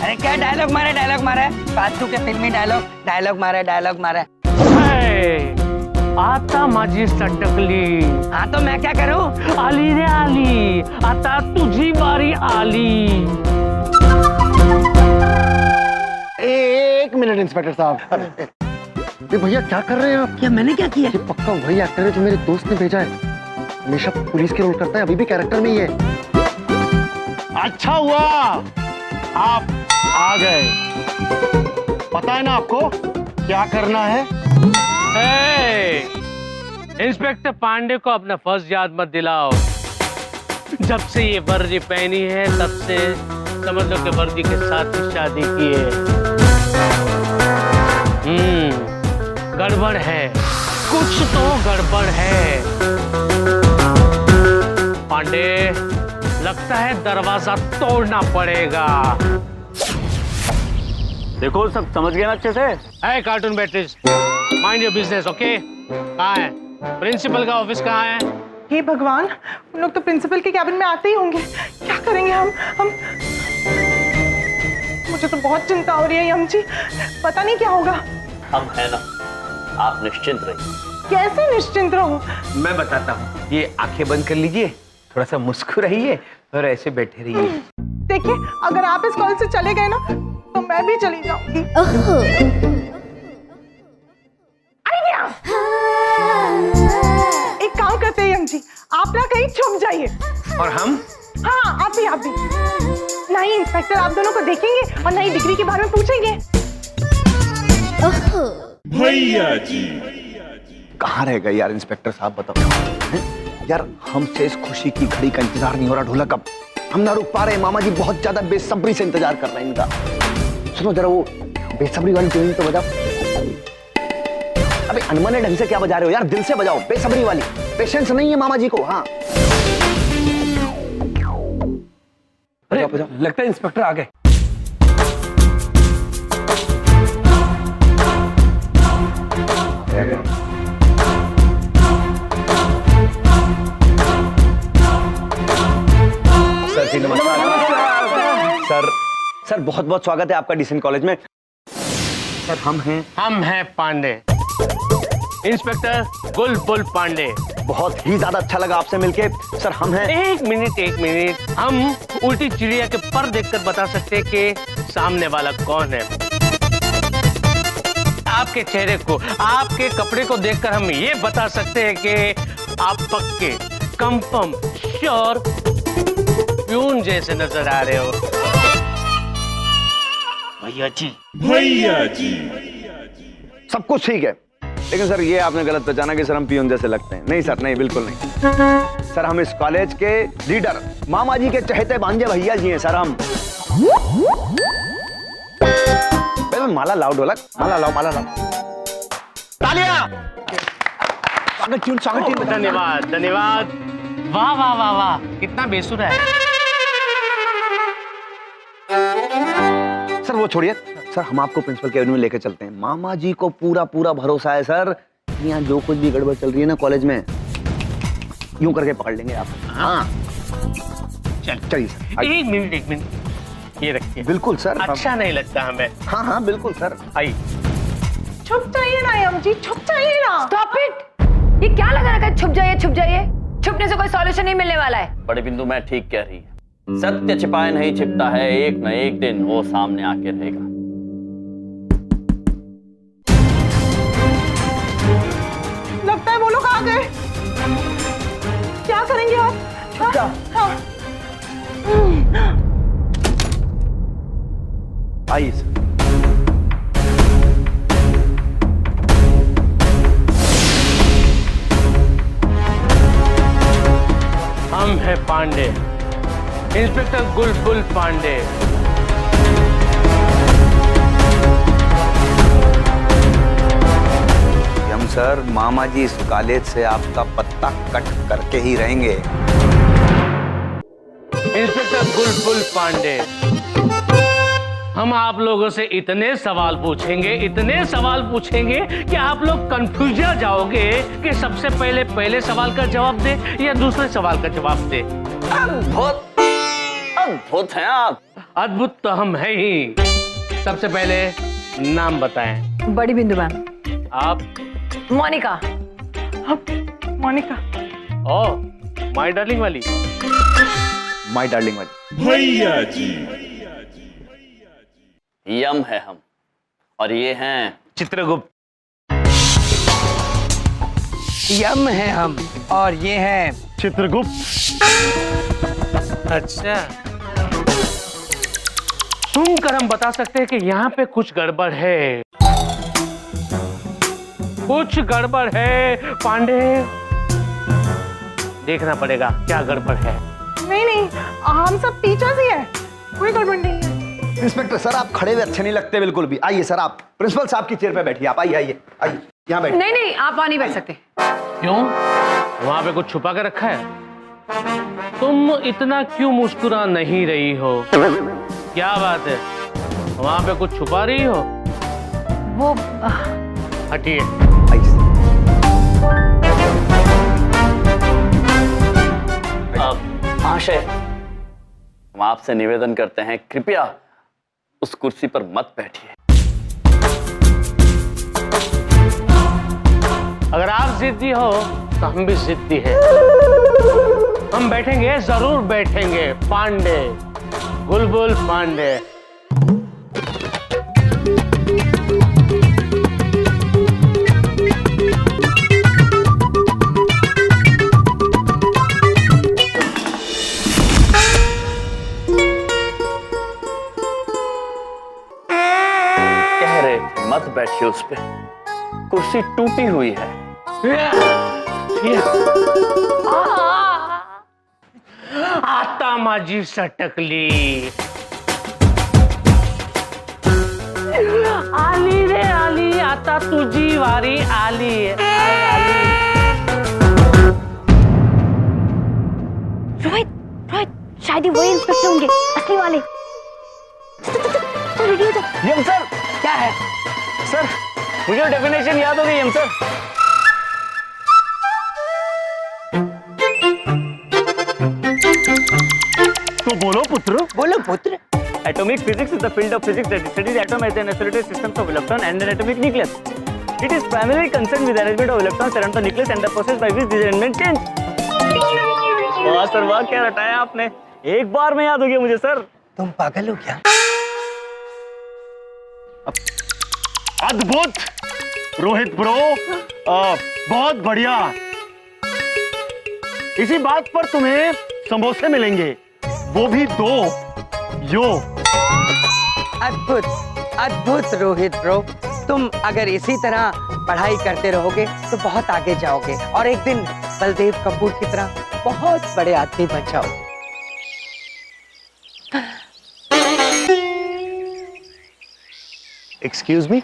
अरे क्या डायलॉग मारा है फालतू के फिल्मी डायलॉग मारा है। आता माझी सटकली, हाँ तो मैं क्या करूं? आली रे आली, आता तुझी बारी आली। एक मिनट इंस्पेक्टर साहब, ये भैया क्या कर रहे हैं आप? क्या मैंने क्या किया? ये पक्का वही एक्टर है जो मेरे दोस्त ने भेजा है, हमेशा पुलिस के रोल करता है, अभी भी कैरेक्टर में ही है। अच्छा हुआ आप आ गए, पता है ना आपको क्या करना है? इंस्पेक्टर पांडे को अपना फर्स्ट याद मत दिलाओ। जब से ये वर्दी पहनी है तब से समझ लो कि वर्दी के साथ ही शादी की है। गड़बड़ है, कुछ तो गड़बड़ है। पांडे, लगता है दरवाजा तोड़ना पड़ेगा। देखो सब समझ गए ना अच्छे से। है cartoon batteries, mind your business, okay? कहाँ है प्रिंसिपल का ऑफिस? कहाँ है? हे भगवान, उन लोग तो प्रिंसिपल के कैबिन में आते ही होंगे। क्या करेंगे हम? मुझे तो बहुत चिंता हो रही है यम जी, पता नहीं क्या होगा। हम है ना, आप निश्चिंत रहिए। कैसे निश्चिंत रहो? मैं बताता हूँ, ये आंखें बंद कर लीजिए, थोड़ा सा मुस्कुराइए और ऐसे बैठे रहिए। देखिए, अगर आप इस कॉलेज से चले गए ना तो मैं भी चली जाऊंगी। आइडिया! एक काम करते हैं यम जी, आप ना कहीं छुप जाइए। और हम? हाँ, आप भी। नहीं इंस्पेक्टर आप दोनों को देखेंगे और नई डिग्री के बारे में पूछेंगे। भैया जी कहाँ रह गए यार इंस्पेक्टर साहब, बताओ यार, हमसे इस खुशी की घड़ी का इंतजार नहीं हो रहा। ढोलक अब हम ना रुक पा रहे, मामा जी बहुत ज्यादा बेसब्री से इंतजार कर रहे हैं इनका। सुनो जरा वो बेसब्री वाली ट्यून तो बजाओ। अबे अनमने ढंग से क्या बजा रहे हो यार, दिल से बजाओ, बेसब्री वाली। पेशेंस नहीं है मामा जी को। हाँ अरे लगता है इंस्पेक्टर आ गए। सर जी नमस्कार। सर बहुत बहुत स्वागत है आपका डिसेंट कॉलेज में। सर हम हैं पांडे, इंस्पेक्टर गुलबुल पांडे। बहुत ही ज्यादा अच्छा लगा आपसे मिलके। सर हम हैं। एक मिनट, हम उल्टी चिड़िया के पर देखकर बता सकते हैं कि सामने वाला कौन है। आपके चेहरे को, आपके कपड़े को देखकर हम ये बता सकते हैं कि आप पक्के, कंफर्म, श्योर प्यून जैसे नजर आ रहे हो। भैया जी सब कुछ ठीक है, लेकिन सर ये आपने गलत पहचाना कि सर हम पियून जैसे लगते हैं। नहीं सर, नहीं, बिल्कुल नहीं। सर हम इस कॉलेज के लीडर, मामा जी के चहेते भांजे भैया जी हैं सर हम। माला लाओ ढोलक, माला लाओ। तालियां! स्वागत ट्यून। धन्यवाद। वाह, कितना बेसुरा है। सर वो छोड़िए, सर हम आपको प्रिंसिपल कैबिन में लेकर चलते हैं। मामा जी को पूरा भरोसा है सर, यहाँ जो कुछ भी गड़बड़ चल रही है ना कॉलेज में, यूं करके पकड़ लेंगे आप। हाँ चलिए सर। एक मिनट ये रखिए। बिल्कुल सर। अच्छा नहीं लगता हमें। हाँ बिल्कुल सर। आई छुप जाइए ना यम जी, छुप जाइए ना। Stop it! ये क्या लगा रखा है छुप जाइए? छुपने से कोई सॉल्यूशन नहीं मिलने वाला है। बड़े बिंदु मैं ठीक कह रही है, सत्य छिपाए नहीं छिपता है, एक न एक दिन वो सामने आके रहेगा। लगता है वो लोग आ गए। क्या करेंगे आप? हाँ। आइए सर। हम हैं पांडे, इंस्पेक्टर गुलबुल पांडे। हम सर, मामा जी इस कॉलेज से आपका पत्ता कट करके ही रहेंगे। इंस्पेक्टर गुलबुल पांडे, हम आप लोगों से इतने सवाल पूछेंगे कि आप लोग कंफ्यूज हो जाओगे कि सबसे पहले सवाल का जवाब दे या दूसरे सवाल का जवाब दे। अद्भुत हैं आप। अद्भुत तो हम हैं ही। सबसे पहले नाम बताएं। बड़ी बिंदु मैम। आप? Monika. Monika. Oh, my darling वाली। माय डार्लिंग वाली। भैया जी। यम है हम, और ये हैं चित्रगुप्त। यम है हम, और ये हैं चित्रगुप्त। अच्छा, सुनकर हम बता सकते हैं कि यहाँ पे कुछ गड़बड़ है। कुछ गड़बड़ है पांडे, देखना पड़ेगा क्या गड़बड़ है। नहीं, हम सब टीचर्स ही हैं, कोई गड़बड़ नहीं है। इंस्पेक्टर सर, आप खड़े हुए अच्छे नहीं लगते बिल्कुल भी। आइए सर, आप प्रिंसिपल साहब की चेयर पे बैठिए। आप आइए यहाँ बैठिए। नहीं, आप वहां नहीं बैठ सकते। क्यों? वहां पे कुछ छुपा के रखा है? तुम इतना क्यों मुस्कुरा नहीं रही हो? क्या बात है? वहां पे कुछ छुपा रही हो? वो हटिए। महाशय, हम आपसे निवेदन करते हैं, कृपया उस कुर्सी पर मत बैठिए। अगर आप जिद्दी हो तो हम भी जिद्दी हैं। हम बैठेंगे, जरूर बैठेंगे। पांडे, बुलबुल पांडे। कह रहे थे मत बैठिए उस पे, कुर्सी टूटी हुई है। आता माझी सटकली। आली रे आली, आता तुझी वारी आली। रोहित, शायद ही वही इंस्पेक्टर होंगे, असली वाले। तो रेडी हो जाओ। यम सर। क्या है? सर, मुझे डेफिनेशन याद हो गई यम सर। तो बोलो पुत्र। Atomic physics is the field of physics that studies atom as an isolated systems of electron and an atomic nucleus. It is primarily concerned with the arrangement of electrons around the nucleus and the process by which these arrangements change. वाह sir वाह, क्या रटाया आपने, एक बार में याद हो गया मुझे सर। तुम पागल हो क्या? अद्भुत रोहित ब्रो, बहुत बढ़िया। इसी बात पर तुम्हें समोसे मिलेंगे, वो भी 2 यो। अद्भुत रोहित ब्रो, तुम अगर इसी तरह पढ़ाई करते रहोगे तो बहुत आगे जाओगे और एक दिन बलदेव कपूर की तरह बहुत बड़े आदमी बन जाओगे। Excuse me.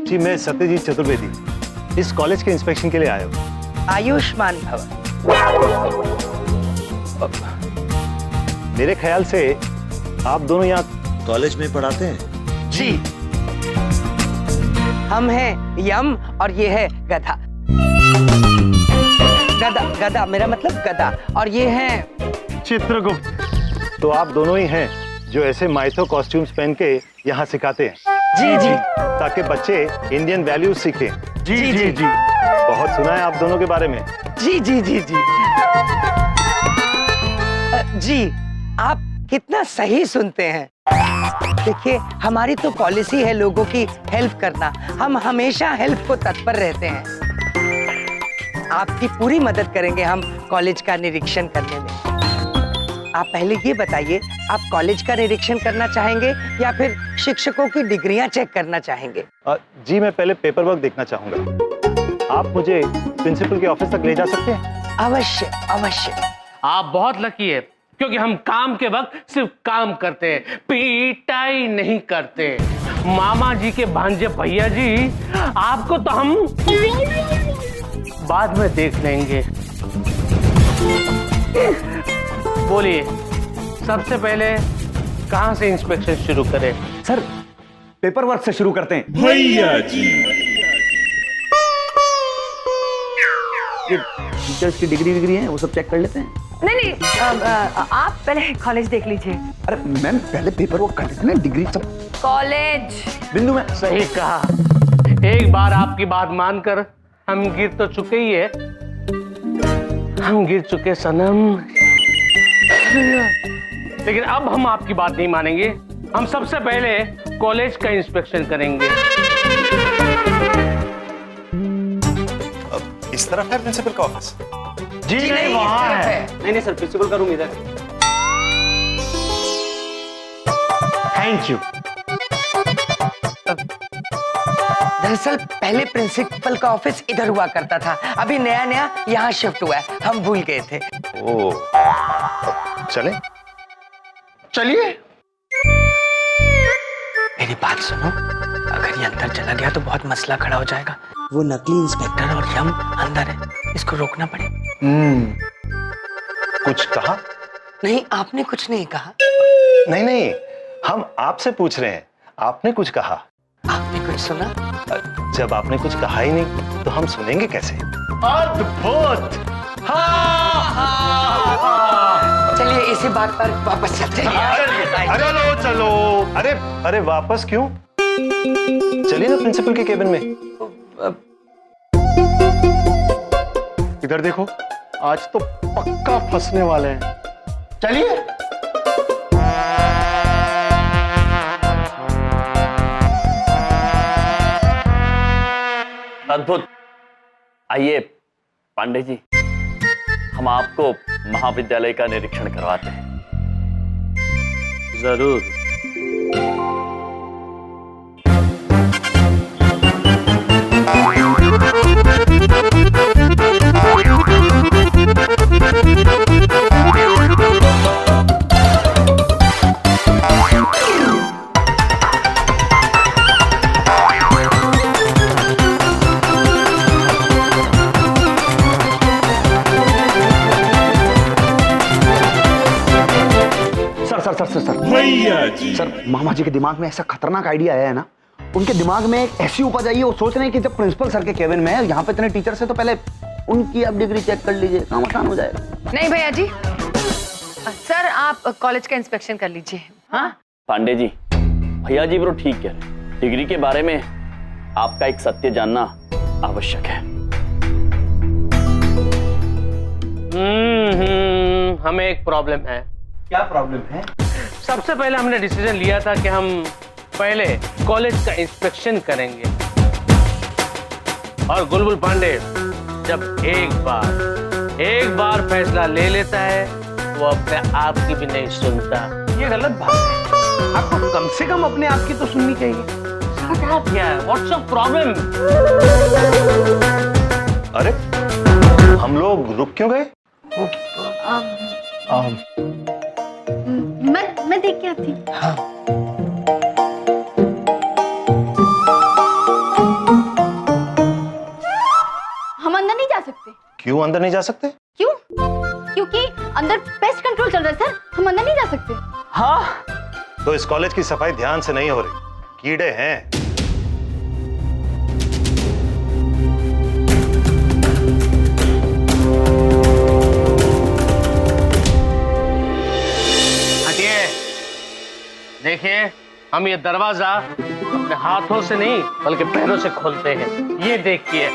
जी मैं सत्यजीत चतुर्वेदी इस कॉलेज के इंस्पेक्शन के लिए आया हूँ। आयुष्मान भव। मेरे ख्याल से आप दोनों यहाँ कॉलेज में पढ़ाते हैं? जी। हम हैं यम और ये है गधा। गधा मेरा मतलब गधा, और ये है चित्रगुप्त। तो आप दोनों ही हैं जो ऐसे माइथो कॉस्ट्यूम्स पहन के यहाँ सिखाते हैं? जी। ताकि बच्चे इंडियन वैल्यूज सीखें। जी। बहुत सुना है आप दोनों के बारे में। जी, आप कितना सही सुनते हैं। देखिए, हमारी तो पॉलिसी है लोगों की हेल्प करना। हम हमेशा हेल्प को तत्पर रहते हैं। आपकी पूरी मदद करेंगे हम कॉलेज का निरीक्षण करने में। आप पहले ये बताइए, आप कॉलेज का निरीक्षण करना चाहेंगे या फिर शिक्षकों की डिग्रियां चेक करना चाहेंगे? जी मैं पहले पेपर वर्क देखना चाहूंगा। आप मुझे प्रिंसिपल के ऑफिस तक ले जा सकते हैं? अवश्य। आप बहुत लकी है, क्योंकि हम काम के वक्त सिर्फ काम करते हैं, पिटाई नहीं करते। मामा जी के भांजे भैया जी, आपको तो हम बाद में देख लेंगे। बोलिए, सबसे पहले कहाँ से इंस्पेक्शन शुरू करें? सर पेपर वर्क से शुरू करते हैं। भैया जी टीचर्स की डिग्री है वो सब चेक कर लेते हैं। नहीं आप पहले कॉलेज देख लीजिए। अरे मैम पहले पेपर वर्क कर लेते हैं, डिग्री सब। कॉलेज बिंदु में सही कहा। एक बार आपकी बात मानकर हम गिर तो चुके ही है, हम गिर चुके सनम। लेकिन अब हम आपकी बात नहीं मानेंगे। हम सबसे पहले कॉलेज का इंस्पेक्शन करेंगे। इस तरफ है प्रिंसिपल का ऑफिस? जी नहीं, वहां है। नहीं सर, प्रिंसिपल का रूम इधर। Thank you. दरअसल पहले प्रिंसिपल का ऑफिस इधर हुआ करता था, अभी नया नया यहाँ शिफ्ट हुआ है, हम भूल गए थे। ओ चले चलिए। मेरी बात सुनो, अगर ये अंदर चला गया तो बहुत मसला खड़ा हो जाएगा। वो नकली इंस्पेक्टर और यम अंदर है, इसको रोकना पड़े। कुछ कहा? नहीं, आपने कुछ नहीं कहा। नहीं हम आपसे पूछ रहे हैं, आपने कुछ कहा? आपने कुछ सुना? जब आपने कुछ कहा ही नहीं तो हम सुनेंगे कैसे? अद्भुत। चलिए इसी बात पर वापस चलते हैं। अरे चलो। अरे वापस क्यों? चलिए ना प्रिंसिपल के केबिन में। इधर देखो, आज तो पक्का फंसने वाले हैं। चलिए। अद्भुत। आइए पांडे जी, हम आपको महाविद्यालय का निरीक्षण करवाते हैं। जरूर। सर मामा जी के दिमाग में ऐसा खतरनाक आइडिया आया है ना, उनके दिमाग में एक ऐसी उपज आई है, वो सोच रहे हैं कि जब प्रिंसिपल सर के केबिन में है, यहाँ पे इतने टीचर से, तो पहले उनकी आप डिग्री चेक कर लीजिए, काम आसान हो जाएगा। नहीं भैया जी, सर आप कॉलेज का इंस्पेक्शन कर लीजिए। हाँ पांडे जी, भैया जी ब्रो ठीक कह रहे। डिग्री के बारे में आपका एक सत्य जानना आवश्यक है। हमें एक प्रॉब्लम है। क्या प्रॉब्लम है? सबसे पहले हमने डिसीजन लिया था कि हम पहले कॉलेज का इंस्पेक्शन करेंगे, और गुलबुल पांडे जब एक बार फैसला ले लेता है, वो अपने आप की भी नहीं सुनता। ये गलत बात है, आपको कम से कम अपने आप की तो सुननी चाहिए। What's your problem? अरे हम लोग रुक क्यों गए? मैं देख के आती। हाँ। हम अंदर नहीं जा सकते। क्यों अंदर नहीं जा सकते? क्यों? क्योंकि अंदर पेस्ट कंट्रोल चल रहा है सर, हम अंदर नहीं जा सकते। हाँ, तो इस कॉलेज की सफाई ध्यान से नहीं हो रही, कीड़े हैं। देखिए, हम ये दरवाजा अपने हाथों से नहीं बल्कि पैरों से खोलते हैं। ये देखिए।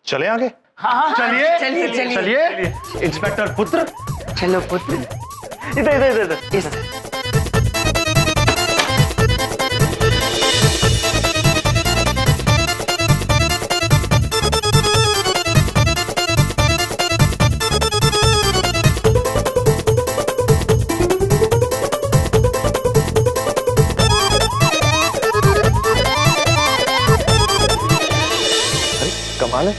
चले आगे। हाँ, चलिए चलिए चलिए। इंस्पेक्टर पुत्र, चलो पुत्र। इधर कमाल है,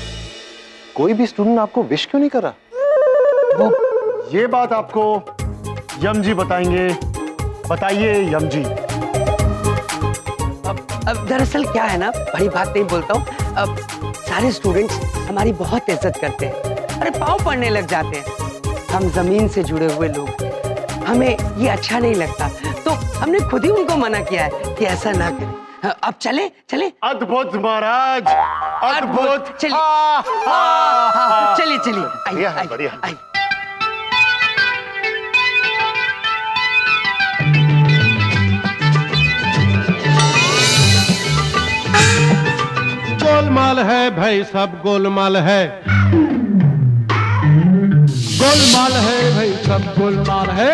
कोई भी स्टूडेंट आपको विश क्यों नहीं कर रहा? वो ये बात आपको यम जी बताएंगे। बताइए यम जी। अब दरअसल क्या है ना, बड़ी बात नहीं बोलता हूँ, अब सारे स्टूडेंट्स हमारी बहुत इज्जत करते हैं, अरे पाँव पड़ने लग जाते हैं। हम जमीन से जुड़े हुए लोग हैं, हमें ये अच्छा नहीं लगता, तो हमने खुद ही उनको मना किया है कि ऐसा ना करें। अब चले चले। अद्भुत महाराज, अद्भुत। चलिए चलिए चलिए, बढ़िया है, बढ़िया। आइए। गोलमाल है भाई, सब गोलमाल है, गोलमाल है भाई, सब गोलमाल है,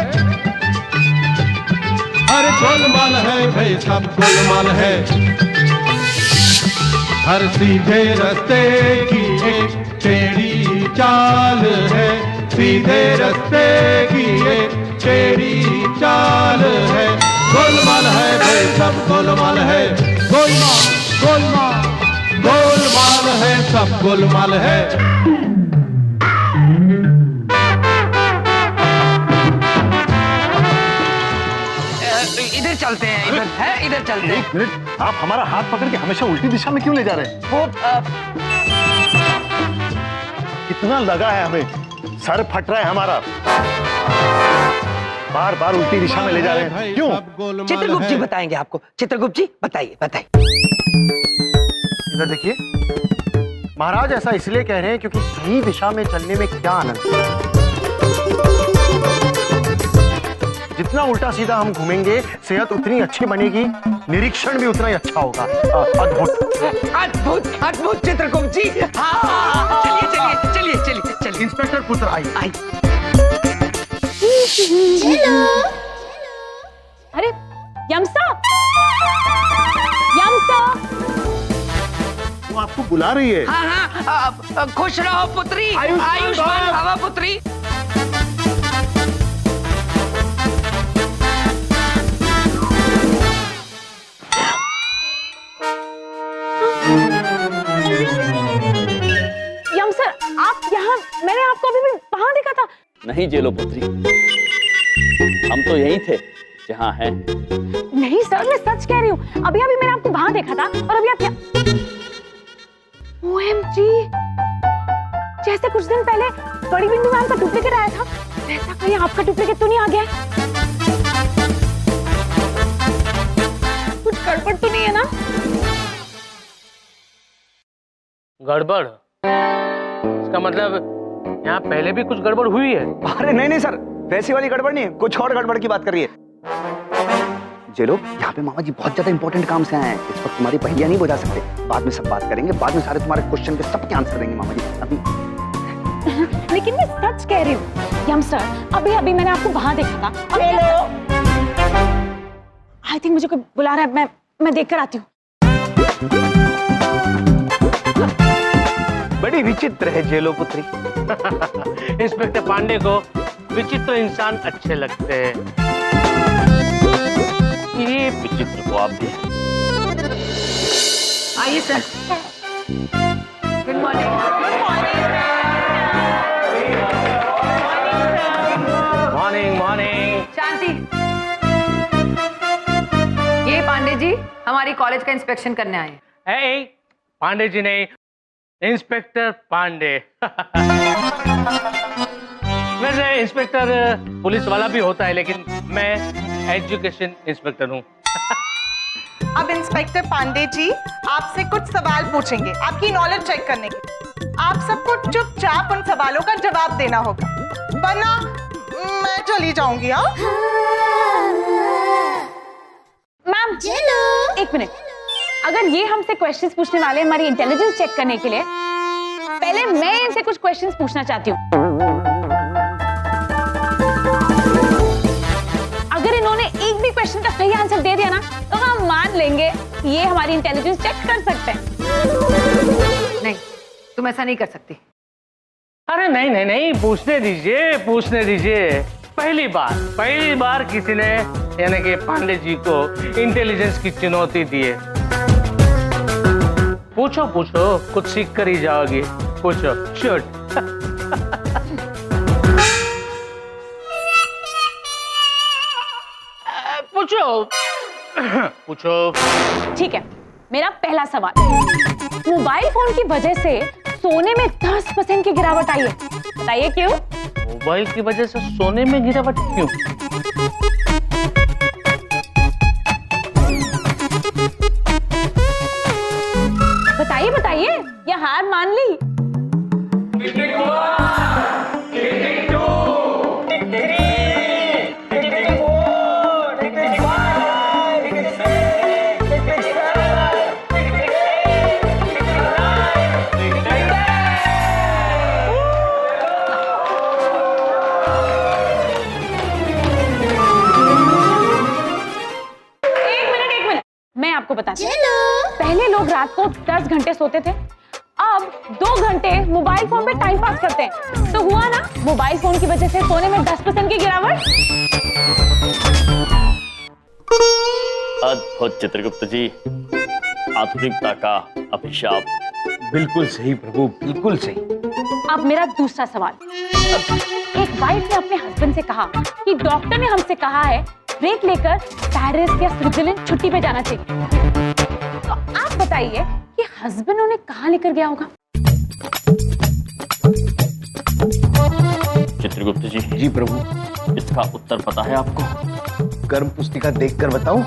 अरे गोलमाल है भाई, सब गोलमाल है। हर सीधे रास्ते की एक टेढ़ी चाल है, सीधे रास्ते की एक टेढ़ी चाल है। गोलमाल है भाई, सब गोलमाल है, गोलमाल गोलमाल गोलमाल है, सब गोलमाल है। इधर चलते हैं, इधर है, इधर चलते हैं। एक मिनट, आप हमारा हाथ पकड़ के हमेशा उल्टी दिशा में क्यों ले जा रहे हैं? वो कितना लगा है हमें, सर फट रहा है हमारा, बार बार उल्टी दिशा में ले जा रहे हैं, क्यों? चित्रगुप्त जी बताएंगे आपको। चित्रगुप्त जी बताइए बताइए। इधर देखिए महाराज, ऐसा इसलिए कह रहे हैं क्योंकि सही दिशा में चलने में क्या आनंद है। जितना उल्टा सीधा हम घूमेंगे सेहत उतनी अच्छी बनेगी, निरीक्षण भी उतना ही अच्छा होगा। अद्भुत अद्भुत अद्भुत चित्रगुप्त जी। हाँ, चलिए चलिए चलिए चलिए चलिए। इंस्पेक्टर पुत्र आइए। अरे यमसा, यमसा, वो आपको बुला रही है। हाँ हाँ, खुश रहो पुत्री, आयुष्मान भव पुत्री। यम सर, आप यहाँ, मैंने आपको अभी भी वहां देखा था। नहीं जेलो पुत्री, हम तो यही थे जहाँ हैं। नहीं सर, मैं सच कह रही हूँ, अभी अभी मैंने आपको वहां देखा था और अभी आप OMG, जैसे कुछ दिन पहले बड़ी बिंदु मैम का डुप्लीकेट आया था, वैसा कहीं आपका डुप्लीकेट तो नहीं आ गया? कुछ गड़बड़ तो नहीं है ना? गड़बड़? इसका मतलब यहाँ पहले भी कुछ गड़बड़ हुई है? अरे नहीं नहीं सर, वैसी वाली गड़बड़ नहीं है, कुछ और गड़बड़ की बात कर रही है। जे लोग यहाँ पे मामा जी बहुत ज्यादा इंपॉर्टेंट काम से आए हैं, इस वक्त तुम्हारी पहेलियां नहीं बुझा सकते, बाद में सब बात करेंगे, बाद में सारे तुम्हारे क्वेश्चन के सबके आंसर देंगे मामा जी अभी। लेकिन मैं सच कह रही हूँ यम सर, अभी अभी मैंने आपको वहां देखा था। आई थिंक मुझे कोई बुला रहा है, मैं देख कर आती हूँ। बड़ी विचित्र है जेलो पुत्री। इंस्पेक्टर पांडे को विचित्र इंसान अच्छे लगते हैं। ये विचित्र को आप भी। आइए sir. Good morning. Morning morning. Shanti. ये पांडे जी हमारी कॉलेज का इंस्पेक्शन करने आए हैं। ए, पांडे जी नहीं, इंस्पेक्टर पांडे। वैसे इंस्पेक्टर पुलिस वाला भी होता है, लेकिन मैं एजुकेशन इंस्पेक्टर हूँ। अब इंस्पेक्टर पांडे जी आपसे कुछ सवाल पूछेंगे आपकी नॉलेज चेक करने के। आप सबको चुपचाप उन सवालों का जवाब देना होगा, वरना मैं चली जाऊंगी। हाँ मैम, एक मिनट, अगर ये हमसे क्वेश्चंस पूछने वाले हमारी इंटेलिजेंस चेक करने के लिए, पहले मैं इनसे कुछ क्वेश्चंस पूछना चाहती हूँ। अगर इन्होंने एक भी क्वेश्चन का सही आंसर दे दिया ना, तो हम मान लेंगे ये हमारी इंटेलिजेंस चेक कर सकते हैं। नहीं, तुम ऐसा नहीं कर सकती। अरे नहीं नहीं नहीं, पूछने दीजिए, पूछने दीजिए। पहली बार किसी ने यानी कि पांडे जी को इंटेलिजेंस की चुनौती दी है। पूछो पूछो, कुछ सीख कर ही जाओगी। पूछो, शूट। पूछो पूछो। ठीक है, मेरा पहला सवाल, मोबाइल फोन की वजह से सोने में 10% की गिरावट आई है, बताइए क्यों? मोबाइल की वजह से सोने में गिरावट क्यों? बताइए बताइए, या हार मान ली? मैं आपको बताती हूँ, पहले लोग रात को 10 घंटे सोते थे, अब 2 घंटे मोबाइल फोन पे टाइम पास करते हैं। तो हुआ ना, मोबाइल फोन की वजह से सोने में 10% की गिरावट। अद्भुत चित्रगुप्त जी, आधुनिकता का अभिशाप। बिल्कुल सही प्रभु, बिल्कुल सही। अब मेरा दूसरा सवाल, एक वाइफ ने अपने हस्बैंड से कहा कि डॉक्टर ने हमसे कहा है ब्रेक लेकर पेरिस या स्विट्जरलैंड छुट्टी पे जाना चाहिए, तो आप बताइए कि हस्बैंड उन्हें कहाँ लेकर गया होगा? चित्रगुप्त जी। जी प्रभु। इसका उत्तर पता है आपको? कर्म पुस्तिका देखकर बताऊं?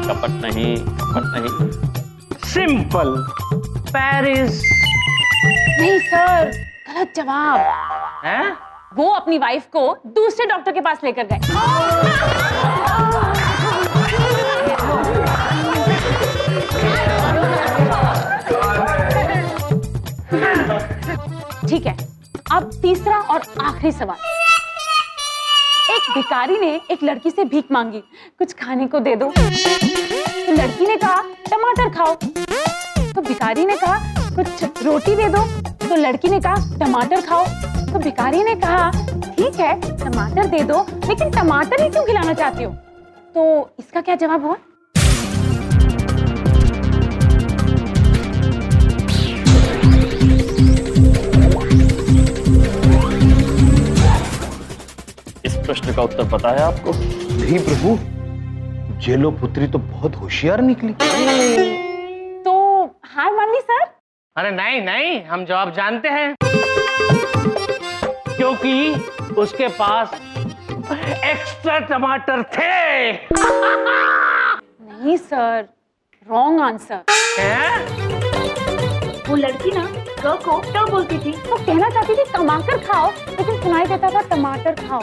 कपट नहीं, कपट नहीं। Simple, Paris. नहीं सर, गलत जवाब है? वो अपनी वाइफ को दूसरे डॉक्टर के पास लेकर गए। ठीक है, अब तीसरा और आखिरी सवाल। एक भिखारी ने एक लड़की से भीख मांगी, कुछ खाने को दे दो। तो लड़की ने कहा टमाटर खाओ। तो भिखारी ने कहा कुछ रोटी दे दो। तो लड़की ने कहा टमाटर खाओ। तो भिखारी ने कहा ठीक है टमाटर दे दो, लेकिन टमाटर ही क्यों खिलाना चाहती हो? तो इसका क्या जवाब हुआ? इस प्रश्न का उत्तर पता है आपको? नहीं प्रभु, जेलो पुत्री तो बहुत होशियार निकली। तो हार मान ली सर? अरे नहीं नहीं, हम जवाब जानते हैं, क्योंकि उसके पास एक्स्ट्रा टमाटर थे। नहीं सर, रॉन्ग आंसर। वो लड़की ना क को ट बोलती थी, तो कहना चाहती थी टमाटर खाओ, लेकिन सुनाई देता था टमाटर खाओ।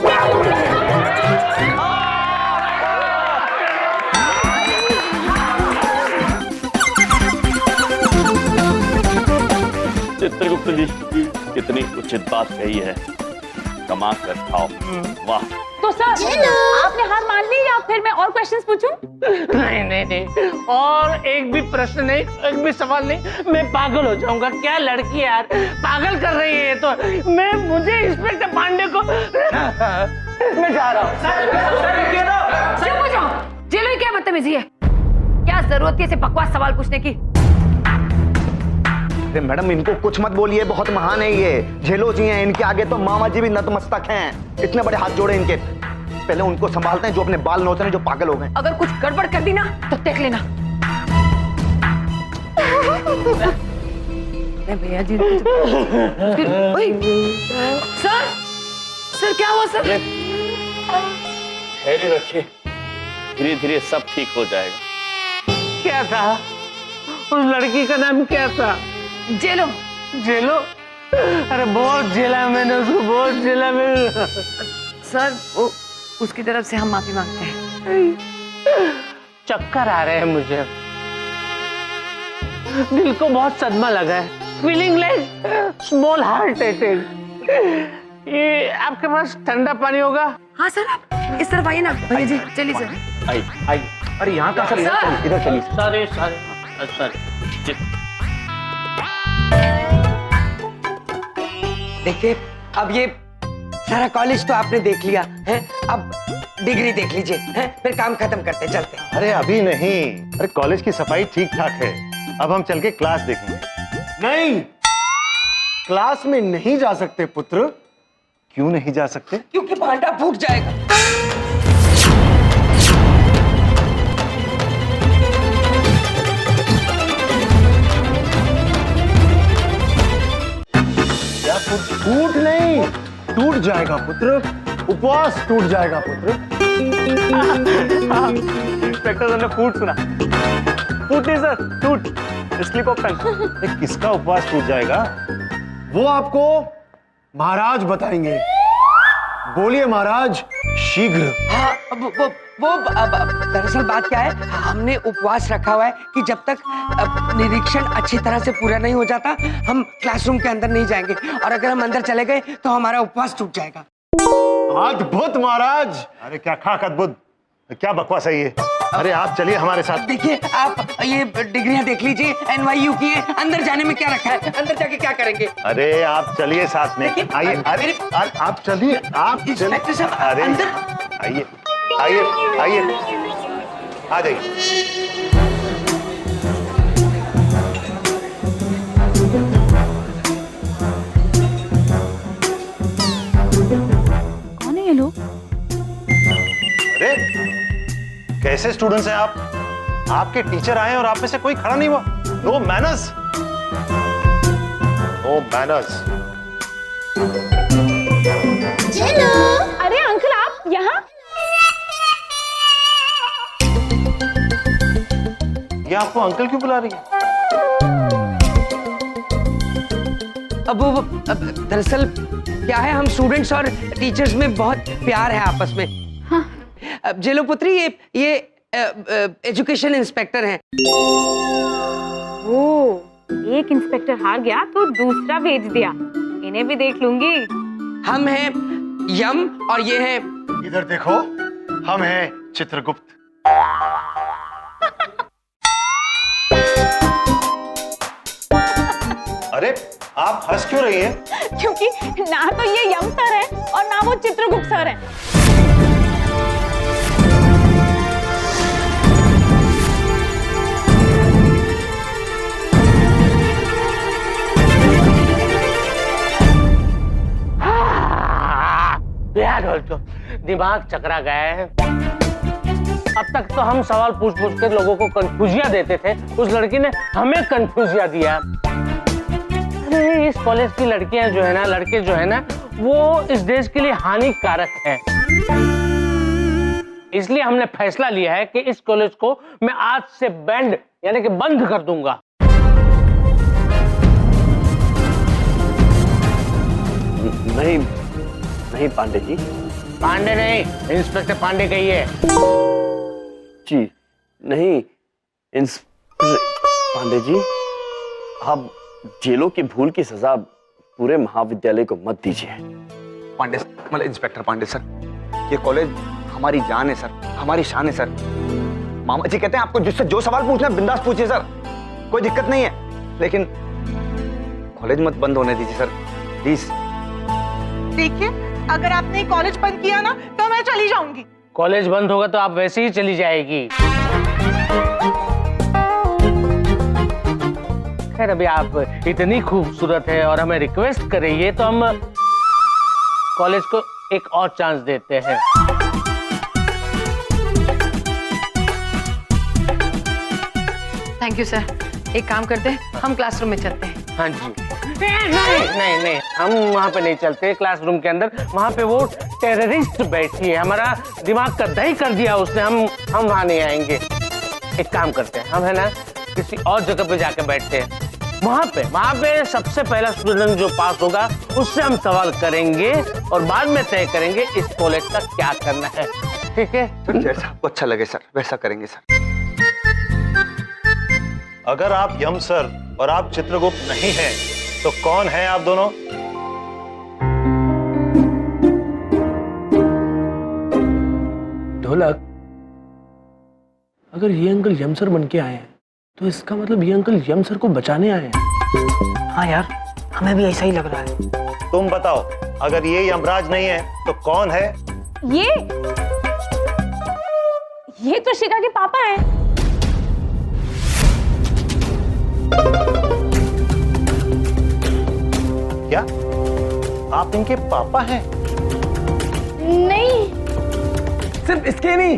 चित्रगुप्त जी, कितनी उचित बात कही है, कमा कर खाओ। वाह। तो सर आपने हार मान ली या फिर मैं और क्वेश्चंस पूछूं? नहीं नहीं नहीं, और एक भी प्रश्न नहीं, एक भी सवाल नहीं, मैं पागल हो जाऊंगा। क्या लड़की यार, पागल कर रही है। तो मुझे इंस्पेक्टर पांडे को मैं जा रहा हूँ। चुप हो जाओ, जेलो क्या बदतमीजी है? क्या जरूरत है इसे बकवास सवाल पूछने की? अरे मैडम, इनको कुछ मत बोलिए, बहुत महान है ये। झेलो जी हैं, इनके आगे तो मामा जी भी नतमस्तक हैं। इतने बड़े हाथ जोड़े इनके। पहले उनको संभालते हैं जो अपने बाल नोच रहे हैं, जो पागल हो गए। अगर कुछ गड़बड़ कर दी ना तो देख लेना। भैया जी सर क्या हुआ सर? धैर्य रखिए, धीरे धीरे सब ठीक हो जाएगा। क्या था उस लड़की का नाम, क्या था? जेलो। जेलो? अरे बहुत झेला मैंने उसको, बहुत झेला मैंने। सर वो उसकी तरफ से हम माफी मांगते हैं। चक्कर आ रहे हैं मुझे, दिल को बहुत सदमा लगा है। Feeling like small heart attack. ये आपके पास ठंडा पानी होगा? हाँ सर, आप इस तरफ आइए ना। भैया जी चलिए सर। आई। अरे यहाँ का सर, इधर चलिए। सर देखिए, अब ये सारा कॉलेज तो आपने देख लिया है, अब डिग्री देख लीजिए, हैं? फिर काम खत्म करते चलते। अरे अभी नहीं, अरे कॉलेज की सफाई ठीक ठाक है, अब हम चल के क्लास देखेंगे। नहीं, क्लास में नहीं जा सकते पुत्र। क्यों नहीं जा सकते? क्योंकि भांडा फूट जाएगा। फूट नहीं, टूट जाएगा पुत्र, उपवास टूट जाएगा पुत्र। इंस्पेक्टर सर ने फूट सुना। फूट नहीं सर, टूट, स्लिप ऑफ टंग। किसका उपवास टूट जाएगा? वो आपको महाराज बताएंगे। बोलिए महाराज, शीघ्र। हाँ, वो दरअसल बात क्या है, हमने उपवास रखा हुआ है कि जब तक निरीक्षण अच्छी तरह से पूरा नहीं हो जाता हम क्लासरूम के अंदर नहीं जाएंगे, और अगर हम अंदर चले गए तो हमारा उपवास टूट जाएगा। अद्भुत महाराज। अरे क्या खाक अद्भुत, क्या बकवास है ये। अरे आप चलिए हमारे साथ। देखिए आप ये डिग्रियां देख लीजिए, NYU की है, अंदर जाने में क्या रखा है, अंदर जाके क्या करेंगे। अरे आप चलिए साथ में, आइए। अरे आप चलिए, आप इंस्पेक्टर साहब, अरे अंदर आइए आइए आइए, आ जाइए। कौन है ये लोग? अरे कैसे स्टूडेंट्स हैं आप? आपके टीचर आए और आप में से कोई खड़ा नहीं हुआ। No manners, no manners. अरे अंकल आप यहाँ? ये आपको अंकल क्यों बुला रही है? अब दरअसल क्या है, हम स्टूडेंट्स और टीचर्स में बहुत प्यार है आपस में। हाँ। अब जेलो पुत्री, ये एजुकेशन इंस्पेक्टर हैं। ओ, एक इंस्पेक्टर हार गया तो दूसरा भेज दिया, इन्हें भी देख लूंगी। हम हैं यम और ये है, इधर देखो, हम हैं चित्रगुप्त। अरे आप हंस क्यों रही हैं? क्योंकि ना तो ये यम सर है और ना वो चित्रगुप्त सर है। दिमाग चकरा गया है। अब तक तो हम सवाल पूछ पूछ के लोगों को कंफ्यूजिया देते थे, उस लड़की ने हमें कंफ्यूजिया दिया। अरे इस कॉलेज की लड़कियां जो है ना, लड़के जो है ना, वो इस देश के लिए हानिकारक हैं। इसलिए हमने फैसला लिया है कि इस कॉलेज को मैं आज से बैंड यानी कि बंद कर दूंगा। नहीं नहीं पांडे जी। पांडे नहीं, इंस्पेक्टर पांडे कहिए। जी नहीं, पांडे जी, आप जेलों की भूल की सजा पूरे महाविद्यालय को मत दीजिए। पांडे मतलब इंस्पेक्टर पांडे सर, ये कॉलेज हमारी जान है सर, हमारी शान है सर। मामा जी कहते हैं आपको जिससे जो सवाल पूछना बिंदास पूछिए सर, कोई दिक्कत नहीं है, लेकिन कॉलेज मत बंद होने दीजिए सर, प्लीज। देखिए, अगर आपने कॉलेज बंद किया ना तो मैं चली जाऊंगी। कॉलेज बंद होगा तो आप वैसे ही चली जाएगी। खैर अभी आप इतनी खूबसूरत है और हमें रिक्वेस्ट कर रही है तो हम कॉलेज को एक और चांस देते हैं। Thank you sir. एक काम करते हैं, हम क्लासरूम में चलते हैं। हाँ जी। नहीं नहीं, हम वहाँ पे नहीं चलते क्लासरूम के अंदर, वहाँ पे वो टेररिस्ट बैठी है, हमारा दिमाग का दही कर दिया उसने, हम वहाँ नहीं आएंगे। एक काम करते हैं, हम है ना किसी और जगह पे जाके बैठते हैं, वहाँ पे सबसे पहला स्टूडेंट जो पास होगा उससे हम सवाल करेंगे और बाद में तय करेंगे इस कॉलेज का क्या करना है। ठीक है? जैसा आपको अच्छा लगे सर वैसा करेंगे सर। अगर आप यम सर और आप चित्रगुप्त नहीं हैं, तो कौन है आप दोनों? ढोलक, अगर ये अंकल यम सर बन के आए हैं तो इसका मतलब ये अंकल यम सर को बचाने आए हैं। हाँ यार, हमें भी ऐसा ही लग रहा है। तुम बताओ, अगर ये यमराज नहीं है तो कौन है? ये तो शिखा के पापा हैं। क्या आप इनके पापा हैं? नहीं, सिर्फ इसके नहीं,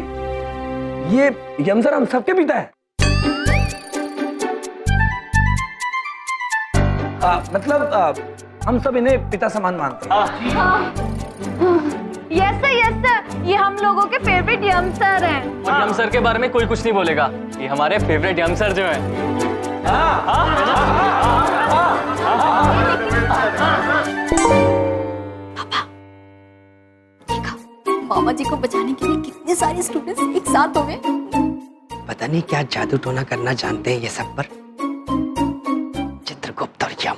ये यम सर हम सबके पिता है। मतलब हम सब इन्हें पिता समान मानते हैं। यस सर, ये हम लोगों के फेवरेट यम सर हैं। और यम सर के बारे में कोई कुछ नहीं बोलेगा, ये हमारे फेवरेट यम सर जो हैं। पापा देखा, मामा जी को बचाने के लिए कितने सारे स्टूडेंट्स एक साथ हो गए। पता नहीं क्या जादू टोना करना जानते हैं ये सब पर। चित्रगुप्त और यम।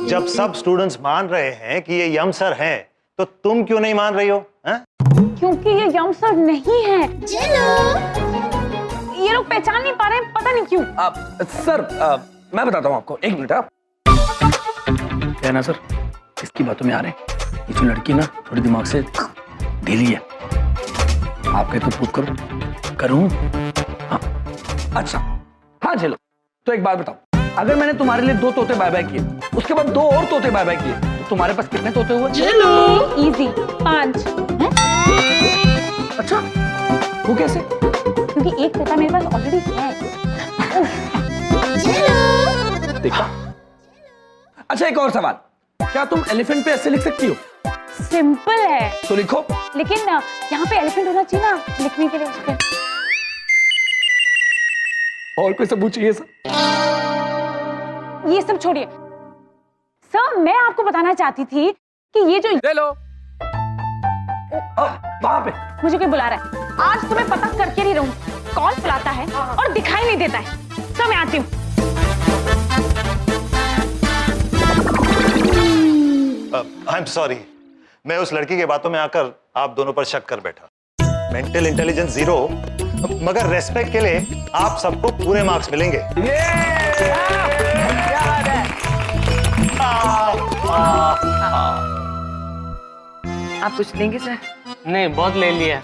जब सब स्टूडेंट्स मान रहे हैं कि ये यम सर हैं, तो तुम क्यों नहीं मान रही हो? क्योंकि ये यम सर नहीं है। ये लोग पहचान नहीं पा रहे हैं, पता नहीं क्यों। सर मैं बताता हूँ आपको, एक मिनट। आप क्या ना सर, इसकी बातों में आ रहे हैं, ये जो लड़की ना थोड़ी दिमाग से ढीली है। आप कहे तो प्रूव करो, करूँ? हाँ अच्छा, हाँ चलो। तो एक बात बताओ, अगर मैंने तुम्हारे लिए 2 तोते बाय बाय किए, उसके बाद 2 और तोते बाय बाय किए, तो तुम्हारे पास कितने तोते हुए? इजी 5। अच्छा, वो कैसे? क्योंकि एक तोता मेरे पास ऑलरेडी है। देखा? अच्छा, एक और सवाल, क्या तुम एलिफेंट पे ऐसे लिख सकती हो? सिंपल है तो लिखो। लेकिन यहाँ पे एलिफेंट होना चाहिए ना लिखने के लिए उस पे। और कोई सबूत चाहिए सर? ये सब छोड़िए सर, मैं आपको बताना चाहती थी कि ये जो ले लो। वहां पे मुझे कोई बुला रहा है। आज तुम्हें पता करके नहीं रहूं, कौन बुलाता है और दिखाई नहीं देता है। सर मैं आती हूँ। आई एम सॉरी, मैं उस लड़की के बातों में आकर आप दोनों पर शक कर बैठा। मेंटल इंटेलिजेंस 0, मगर रेस्पेक्ट के लिए आप सबको पूरे मार्क्स मिलेंगे। आप कुछ लेंगे सर? नहीं, बहुत ले लिया।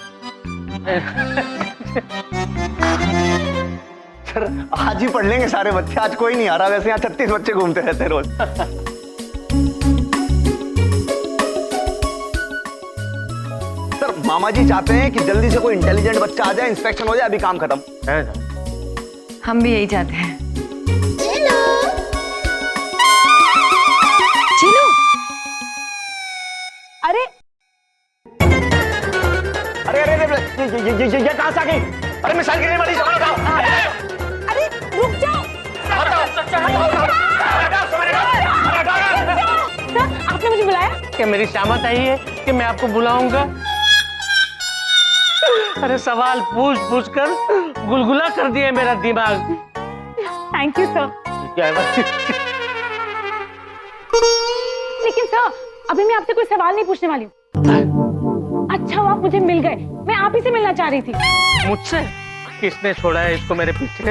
सर आज ही पढ़ लेंगे सारे बच्चे, आज कोई नहीं आ रहा। वैसे यहाँ 36 बच्चे घूमते रहते हैं रोज। सर मामा जी चाहते हैं कि जल्दी से कोई इंटेलिजेंट बच्चा आ जाए, इंस्पेक्शन हो जाए, अभी काम खत्म है। हम भी यही चाहते हैं। अरे अरे अरे अरे ये कहां से आ गई? अरे मिसाइल गिरने वाली, सामान उठाओ। अरे रुक जाओ सर, आपने मुझे बुलाया? क्या मेरी शामत आई है कि मैं आपको बुलाऊंगा? अरे सवाल पूछ पूछ कर गुलगुला कर दिया मेरा दिमाग। Thank you sir. क्या बात? लेकिन सर अभी मैं आपसे कोई सवाल नहीं पूछने वाली हूँ। अच्छा हुआ आप मुझे मिल गए, मैं आप ही से मिलना चाह रही थी। मुझसे? किसने छोड़ा है इसको मेरे पीछे?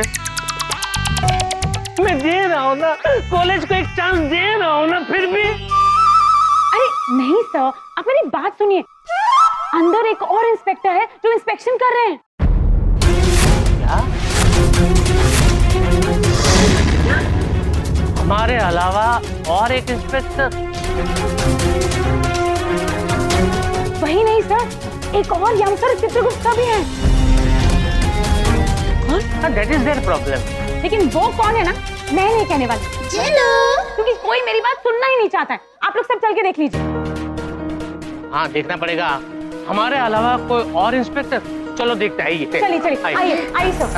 मैं दे रहा हूँ ना, कॉलेज को एक चांस दे रहा हूँ ना, फिर भी। अरे नहीं सर, आप मेरी बात सुनिए। अंदर एक और इंस्पेक्टर है जो इंस्पेक्शन कर रहे हैं। क्या? हमारे अलावा और एक इंस्पेक्टर? वही नहीं सर, एक और यम सर चित्रगुप्ता भी है। That is their problem. लेकिन वो कौन है ना, मैं नहीं कहने वाली, क्योंकि कोई मेरी बात सुनना ही नहीं चाहता है। आप लोग सब चल के देख लीजिए। हाँ देखना पड़ेगा, हमारे अलावा कोई और इंस्पेक्टर। चलो देखते हैं। आइए चलिए चलिए, आइए आइए सर।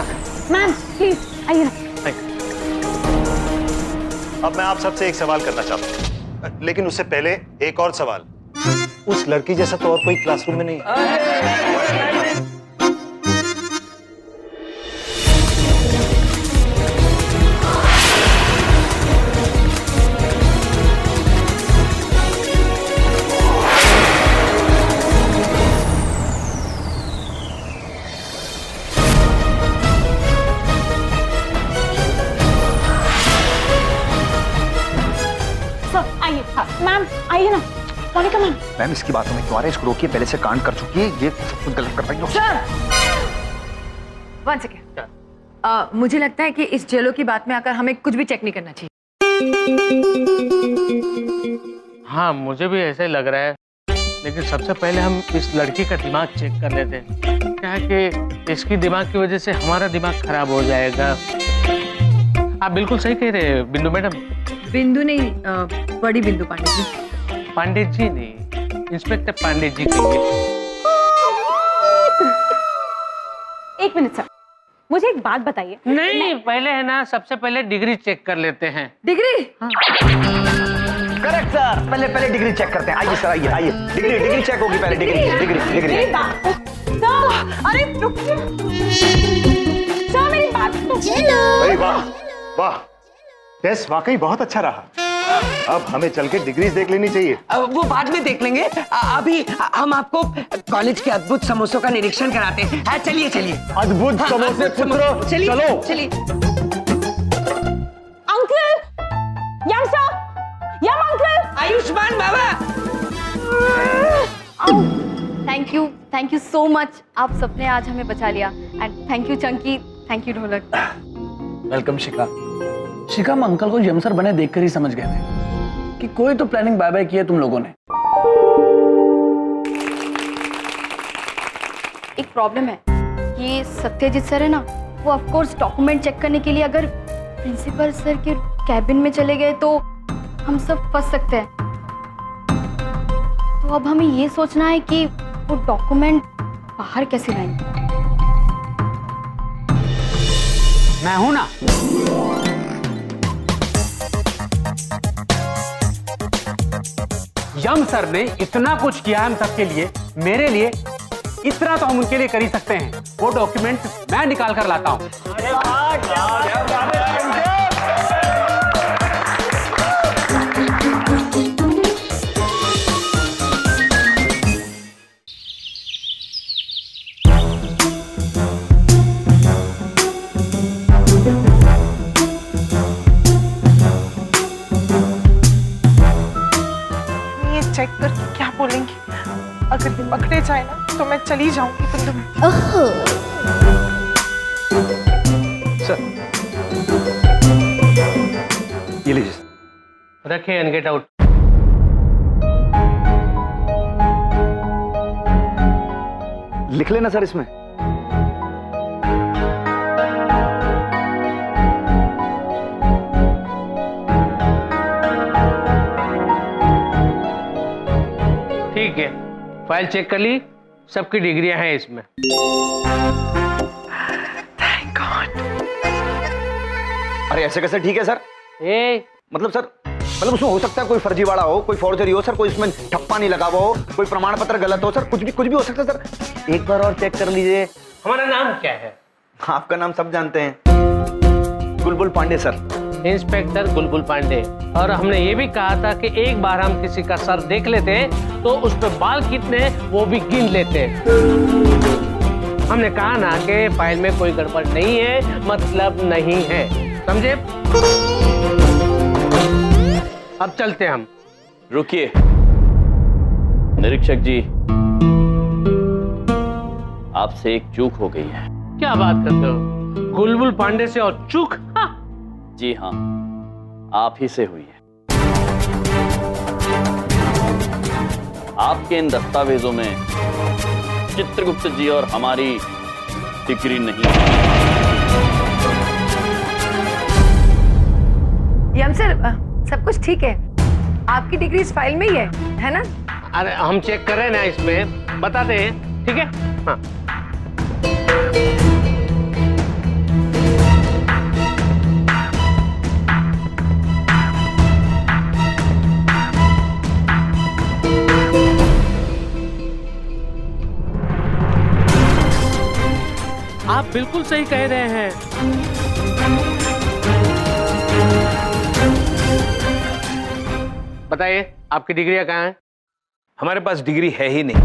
मैम प्लीज आइए ना। अब मैं आप सबसे एक सवाल करना चाहता हूँ, लेकिन उससे पहले एक और सवाल। उस लड़की जैसा तो और कोई क्लासरूम में नहीं है। मैम आइए ना। मोनिका मैम। मैम इसकी बातों में क्यों आ रहे हैं? इसको रोकिए, पहले से कांड कर चुकी है, ये सब कुछ गलत कर रही है। सर 1 सेकेंड, मुझे लगता है कि इस जेलो की बात में आकर हमें कुछ भी चेक नहीं करना चाहिए। हाँ मुझे भी ऐसा ही लग रहा है, लेकिन सबसे पहले हम इस लड़की का दिमाग चेक कर लेते हैं। क्या है कि इसकी दिमाग की वजह से हमारा दिमाग खराब हो जाएगा। आप बिल्कुल सही कह रहे हैं बिंदु मैडम, बिंदु नहीं, बड़ी बिंदु पांडे जी। पांडे जी नहीं, इंस्पेक्टर पांडे जी कहिए। एक मिनट सर, मुझे एक बात बताइए। नहीं, पहले है ना, सबसे पहले डिग्री चेक कर लेते हैं। डिग्री? करेक्ट सर, पहले डिग्री चेक करते हैं। आइए सर, आइए डिग्री चेक होगी पहले। डिग्री। अरे रुकिए सर, मेरी बात अरे वाह, टेस्ट वाकई बहुत अच्छा रहा। अब हमें चल के डिग्रीज देख लेनी चाहिए। वो बाद में देख लेंगे। अभी हम आपको कॉलेज के अद्भुत समोसों का निरीक्षण कराते हैं। चलिए। अद्भुत समोसे पुत्रो, चलिए। Uncle, yum sir, yum uncle, Ayushman बाबा। Thank you so much. आप सबने आज हमें बचा लिया। And thank you Chunky, thank you Dholak. Welcome Shikha. Shikha, हम अंकल को यम सर बने देखकर ही समझ गए थे कि कोई तो प्लानिंग बाय बाय की है तुम लोगों ने। एक प्रॉब्लम है, ये सत्यजीत सर है ना, वो ऑफ कोर्स डॉक्यूमेंट चेक करने के लिए अगर प्रिंसिपल सर के कैबिन में चले गए तो हम सब फंस सकते हैं। तो अब हमें ये सोचना है कि वो डॉक्यूमेंट बाहर कैसे लाएंगे। मैं हूं ना। यम सर ने इतना कुछ किया हम सबके लिए, मेरे लिए, इतना तो हम उनके लिए कर ही सकते हैं। वो डॉक्यूमेंट मैं निकाल कर लाता हूं। चेक करके क्या बोलेंगे। अगर ये पकड़े जाए ना तो मैं चली जाऊंगी बिंदु में। सर ये लीजिए। रखे एंड गेट आउट। लिख लेना सर इसमें। ठीक है, फाइल चेक कर ली, सबकी डिग्रियां हैं इसमें। Thank God. अरे ऐसे कैसे ठीक है सर? मतलब सर, मतलब उसमें हो सकता है कोई फर्जीवाड़ा हो, कोई फॉर्जरी हो सर, कोई उसमें ठप्पा नहीं लगा हुआ हो, कोई प्रमाण पत्र गलत हो सर, कुछ भी हो सकता है सर। एक बार और चेक कर लीजिए। हमारा नाम क्या है? आपका नाम सब जानते हैं, गुलबुल पांडे सर। इंस्पेक्टर गुलबुल पांडे। और हमने ये भी कहा था कि एक बार हम किसी का सर देख लेते तो उस पर बाल कितने वो भी गिन लेते। हमने कहा ना कि फाइल में कोई गड़बड़ नहीं है, मतलब नहीं है, समझे? अब चलते हम। रुकिए निरीक्षक जी, आपसे एक चूक हो गई है। क्या बात करते हो? गुलबुल पांडे से और चूक? जी हाँ, आप ही से हुई है। आपके इन दस्तावेजों में चित्रगुप्त जी और हमारी डिग्री नहीं है। यम सर, सब कुछ ठीक है, आपकी डिग्री इस फाइल में ही है ना? अरे हम चेक कर रहे हैं ना, इसमें बताते हैं, ठीक है? हाँ। आप बिल्कुल सही कह रहे हैं। बताइए, आपकी डिग्रियां कहाँ हैं? हमारे पास डिग्री है ही नहीं।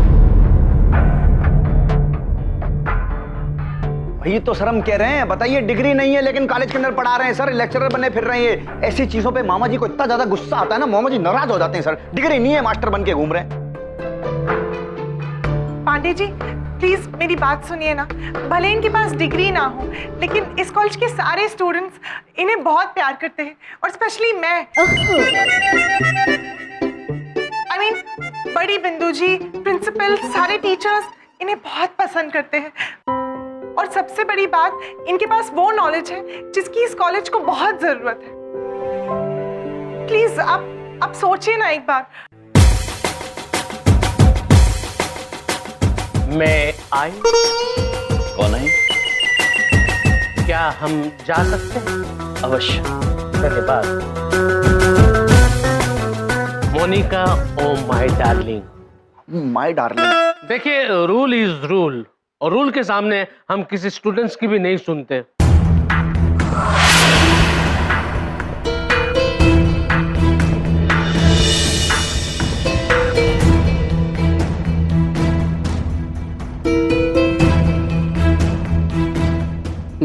ये तो सर हम कह रहे हैं, बताइए डिग्री नहीं है लेकिन कॉलेज के अंदर पढ़ा रहे हैं सर, लेक्चरर बने फिर रहे हैं। ऐसी चीजों पे मामा जी को इतना ज्यादा गुस्सा आता है ना, मामा जी नाराज हो जाते हैं सर। डिग्री नहीं है, मास्टर बन के घूम रहे हैं। पांडे जी प्लीज मेरी बात सुनिए ना। भले इनके पास डिग्री ना हो, लेकिन इस कॉलेज के सारे स्टूडेंट्स इन्हें बहुत प्यार करते हैं, और स्पेशली मैं। I mean, बड़ी बिंदु जी, प्रिंसिपल, सारे टीचर्स इन्हें बहुत पसंद करते हैं। और सबसे बड़ी बात, इनके पास वो नॉलेज है जिसकी इस कॉलेज को बहुत जरूरत है। प्लीज आप सोचिए ना एक बार। मैं आई, कौन है? क्या हम जा सकते हैं? अवश्य। धन्यवाद। Monica, oh my darling. My darling. देखिए, रूल इज रूल, और रूल के सामने हम किसी स्टूडेंट्स की भी नहीं सुनते।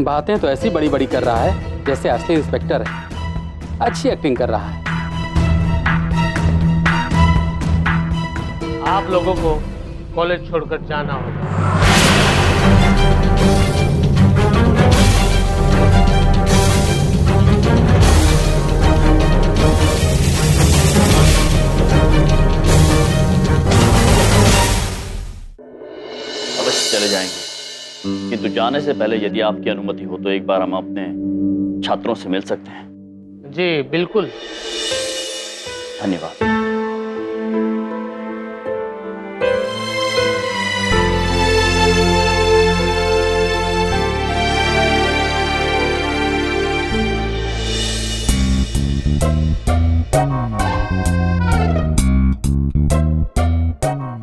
बातें तो ऐसी बड़ी बड़ी कर रहा है जैसे असली इंस्पेक्टर है। अच्छी एक्टिंग कर रहा है। आप लोगों को कॉलेज छोड़कर जाना होगा। अवश्य चले जाएंगे, किंतु जाने से पहले यदि आपकी अनुमति हो तो एक बार हम अपने छात्रों से मिल सकते हैं? जी बिल्कुल। धन्यवाद।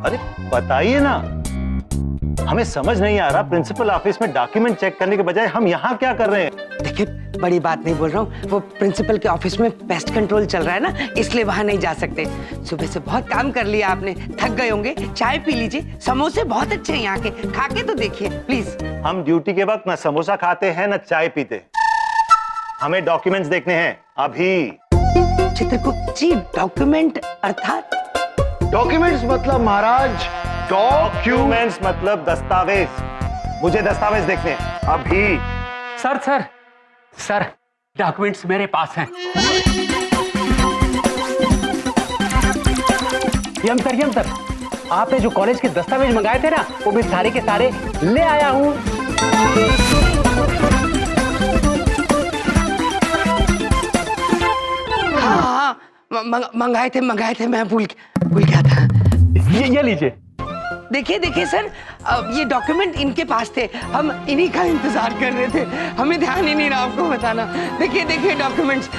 अरे बताइए ना, हमें समझ नहीं आ रहा, प्रिंसिपल ऑफिस में डॉक्यूमेंट चेक करने के बजाय हम यहाँ क्या कर रहे हैं? देखिए, बड़ी बात नहीं बोल रहा हूँ, वो प्रिंसिपल के ऑफिस में पेस्ट कंट्रोल चल रहा है ना, इसलिए वहां नहीं जा सकते। सुबह से बहुत काम कर लिया आपने, थक गए होंगे, चाय पी लीजिए, समोसे बहुत अच्छे हैं यहाँ के, खा के तो देखिए प्लीज। हम ड्यूटी के वक्त न समोसा खाते हैं न चाय पीते, हमें डॉक्यूमेंट्स देखने हैं अभी। चित्रगुप्त जी, डॉक्यूमेंट अर्थात? डॉक्यूमेंट्स मतलब महाराज, डॉक्यूमेंट्स मतलब दस्तावेज। मुझे दस्तावेज देखने हैं अभी। सर डॉक्यूमेंट्स मेरे पास हैं। यम सर, आपने जो कॉलेज के दस्तावेज मंगाए थे ना, वो मैं सारे के सारे ले आया हूँ। हाँ, मंगाए थे, मैं भूल गया था। ये लीजिए। देखिए सर, ये डॉक्यूमेंट इनके पास थे, हम इन्हीं का इंतजार कर रहे थे, हमें ध्यान ही नहीं रहा आपको बताना। देखिए डॉक्यूमेंट्स।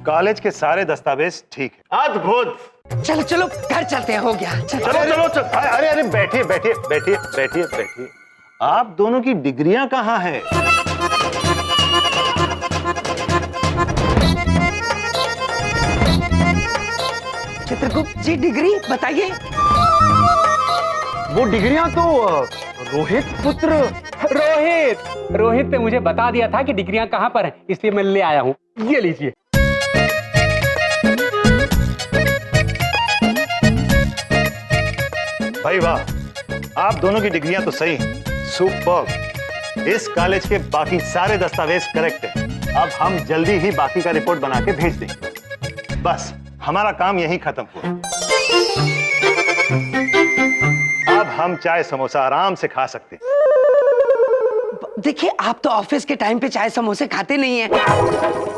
कॉलेज के सारे दस्तावेज ठीक है। अद्भुत। चलो घर चलते हैं, हो गया। चलो। अरे बैठिए। आप दोनों की डिग्रियां कहाँ हैं? चित्रगुप्त जी, डिग्री बताइए। वो डिग्रियां तो रोहित पुत्र। रोहित ने मुझे बता दिया था कि डिग्रियां कहाँ पर हैं, इसलिए मैं ले आया हूँ। ये लीजिए। भाई वाह, आप दोनों की डिग्रियां तो सही हैं, सुपर्ब। इस कॉलेज के बाकी सारे दस्तावेज करेक्ट हैं। अब हम जल्दी ही बाकी का रिपोर्ट बना के भेज देंगे। बस हमारा काम यहीं खत्म हुआ। अब हम चाय समोसा आराम से खा सकते हैं। देखिए, आप तो ऑफिस के टाइम पे चाय समोसे खाते नहीं हैं,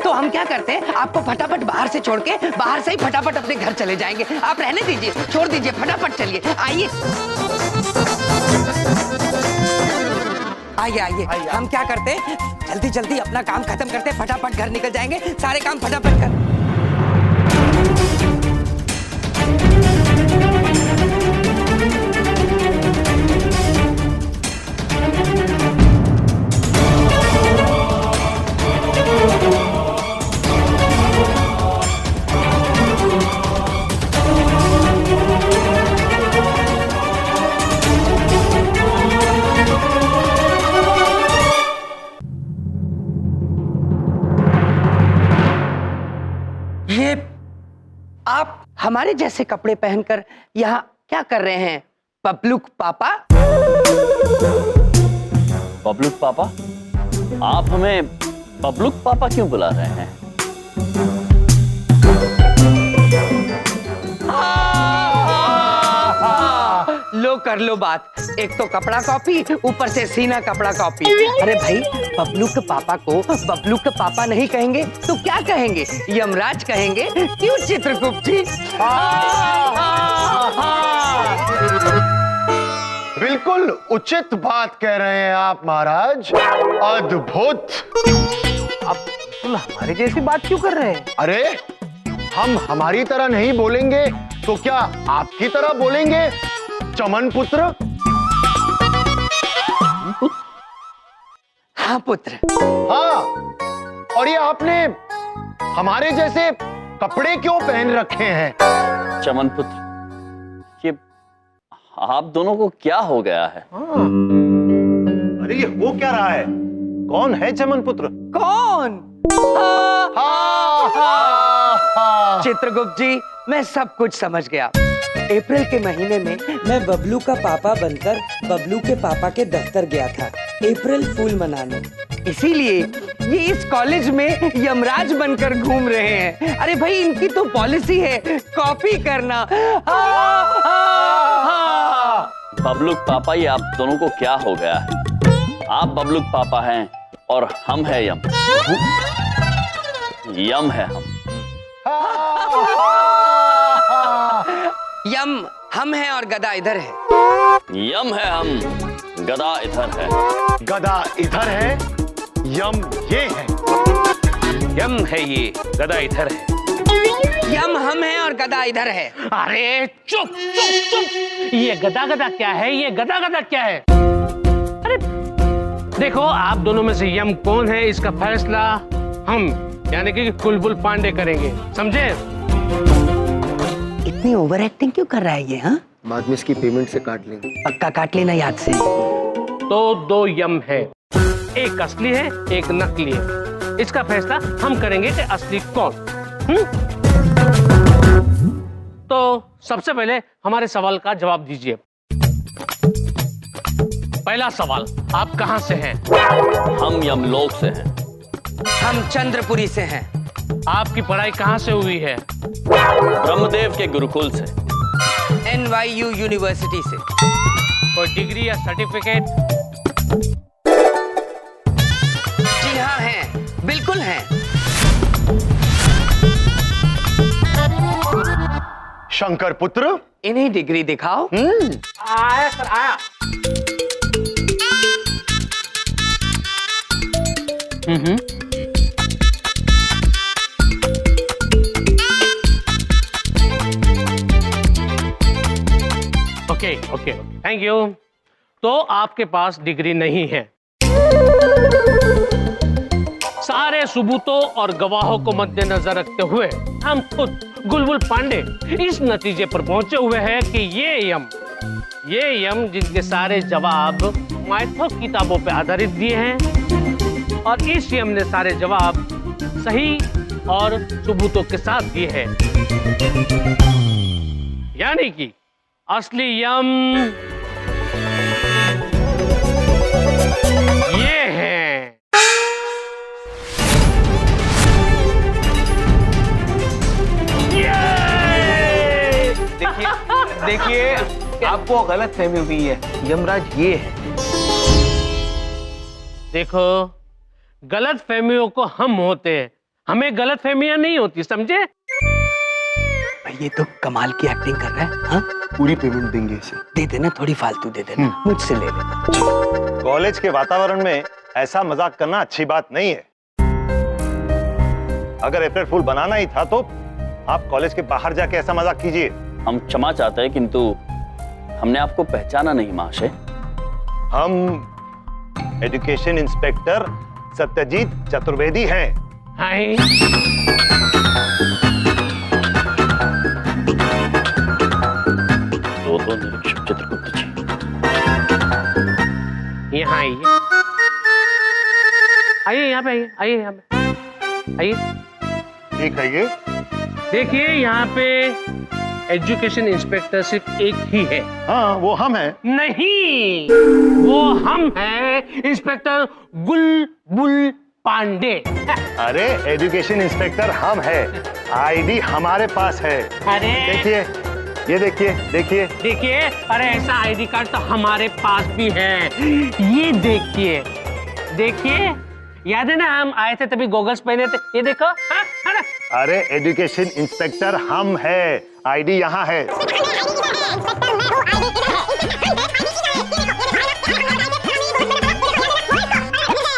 तो हम क्या करते हैं, आपको फटाफट बाहर से छोड़ के बाहर से ही फटाफट अपने घर चले जाएंगे। आप रहने दीजिए, छोड़ दीजिए, फटाफट चलिए। आइए। हम क्या करते हैं, जल्दी अपना काम खत्म करते हैं, फटाफट घर निकल जाएंगे, सारे काम फटाफट कर। आप हमारे जैसे कपड़े पहनकर यहाँ क्या कर रहे हैं, पब्लुक पापा? पब्लुक पापा? आप हमें पब्लुक पापा क्यों बुला रहे हैं? कर लो बात। एक तो कपड़ा कॉपी, ऊपर से सीना कपड़ा कॉपी। अरे भाई, बबलू के पापा को बबलू के पापा नहीं कहेंगे तो क्या कहेंगे? यमराज कहेंगे। क्यों चित्रगुप्त जी? बिल्कुल उचित बात कह रहे हैं आप महाराज, अद्भुत। आप बिल्कुल हमारे जैसी बात क्यों कर रहे हैं? अरे हम हमारी तरह नहीं बोलेंगे तो क्या आपकी तरह बोलेंगे, चमन पुत्र? हाँ पुत्र। हाँ, और ये आपने हमारे जैसे कपड़े क्यों पहन रखे हैं? चमन पुत्र, ये आप दोनों को क्या हो गया है? अरे ये हो क्या रहा है? कौन है चमन पुत्र? कौन? चित्रगुप्त जी, मैं सब कुछ समझ गया। अप्रैल के महीने में मैं बबलू का पापा बनकर बबलू के पापा के दफ्तर गया था अप्रैल फूल मनाने। इसीलिए ये इस कॉलेज में यमराज बनकर घूम रहे हैं। अरे भाई, इनकी तो पॉलिसी है कॉपी करना। बबलूक पापा, ये आप दोनों को क्या हो गया है? आप बबलूक पापा हैं और हम है यम। यम है हम। यम हम हैं और गदा इधर है। यम है हम, गदा इधर है। गदा इधर है, यम ये है। यम है ये, गदा इधर है। यम हम हैं और गदा इधर है। अरे चुप चुप चुप, ये गदा गदा क्या है? ये गदा गदा क्या है? अरे देखो, आप दोनों में से यम कौन है इसका फैसला हम यानी कि बुलबुल पांडे करेंगे, समझे? इतनी ओवर एक्टिंग क्यों कर रहा है ये? हाँ, बाद में इसकी पेमेंट से काट लेंगे। पक्का काट लेना याद से। तो दो यम है, एक असली है एक नकली है। इसका फैसला हम करेंगे कि असली कौन। तो सबसे पहले हमारे सवाल का जवाब दीजिए। पहला सवाल, आप कहां से हैं? हम यमलोक से हैं। हम चंद्रपुरी से हैं। आपकी पढ़ाई कहां से हुई है? ब्रह्मदेव के गुरुकुल से। NYU यूनिवर्सिटी से। कोई डिग्री या सर्टिफिकेट? जी हाँ है, बिल्कुल है। शंकर पुत्र, इन्हीं डिग्री दिखाओ। आया सर, आया। Okay okay, thank you. तो आपके पास डिग्री नहीं है। सारे सबूतों और गवाहों को मद्देनजर रखते हुए हम खुद बुलबुल पांडे इस नतीजे पर पहुंचे हुए हैं कि ये यम जिनके सारे जवाब माइथो किताबों पर आधारित दिए हैं और इस यम ने सारे जवाब सही और सबूतों के साथ दिए हैं, यानी कि असली यम ये है। देखिए, आपको गलत फहमी हुई है। यमराज ये है। देखो, गलत फहमियों को हम होते हैं, हमें गलत फहमियां नहीं होती, समझे? भाई ये तो कमाल की एक्टिंग कर रहा है। हाँ? पूरी पेमेंट देंगे इसे। दे देना, थोड़ी फालतू दे देना, मुझसे ले लेना। कॉलेज के वातावरण में ऐसा मजाक करना अच्छी बात नहीं है। अगर अप्रैल फूल बनाना ही था तो आप कॉलेज के बाहर जाके ऐसा मजाक कीजिए। हम क्षमा चाहते हैं, किंतु हमने आपको पहचाना नहीं महाशय। हम एजुकेशन इंस्पेक्टर सत्यजीत चतुर्वेदी हैं। हाय। तो निरीक्षक चित्रगुप्त जी, यहाँ आइए, आइए यहाँ पे, आइए आइए यहाँ पे आइए। ठीक है, ये देखिए यहाँ पे एजुकेशन इंस्पेक्टर सिर्फ एक ही है। हाँ, वो हम हैं। नहीं, वो हम हैं इंस्पेक्टर बुलबुल पांडे। अरे एजुकेशन इंस्पेक्टर हम हैं, आईडी हमारे पास है। अरे देखिए, ये देखिए देखिए देखिए, अरे ऐसा आईडी कार्ड तो हमारे पास भी है। ये देखिए देखिए, याद है ना हम आए थे तभी गॉगल्स पहने थे। ये देखो। हाँ, है ना? अरे एजुकेशन इंस्पेक्टर हम है, आईडी यहाँ है।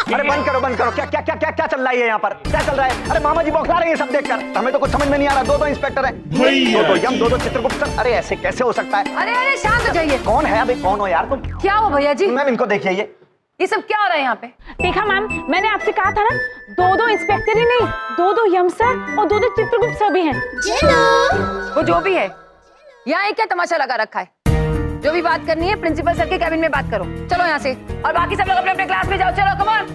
अरे बंद करो बंद करो, क्या क्या क्या क्या क्या चल रहा है यहाँ पर, क्या चल रहा है? अरे मामा जी बौखला रहे हैं सब देखकर, हमें तो कुछ समझ में नहीं आ रहा। दो इंस्पेक्टर हैं, दो यम, दो चित्रगुप्त सर। अरे ऐसे कैसे हो सकता है? अरे अरे शांत हो जाइए। कौन है अभी, कौन हो यार तुम? क्या हो भैया जी? मैम इनको देखिए, ये सब क्या हो रहा है यहाँ पे? देखा मैम, मैंने आपसे कहा था ना, दो इंस्पेक्टर ही नहीं, दो यम सर और दो चित्रगुप्त सर भी हैं। वो जो भी है, यहाँ एक क्या तमाशा लगा रखा है? जो भी बात करनी है प्रिंसिपल सर के कैबिन में बात करो। चलो यहाँ से, और बाकी सब लोग अपने अपने क्लास में जाओ। चलो कम ऑन,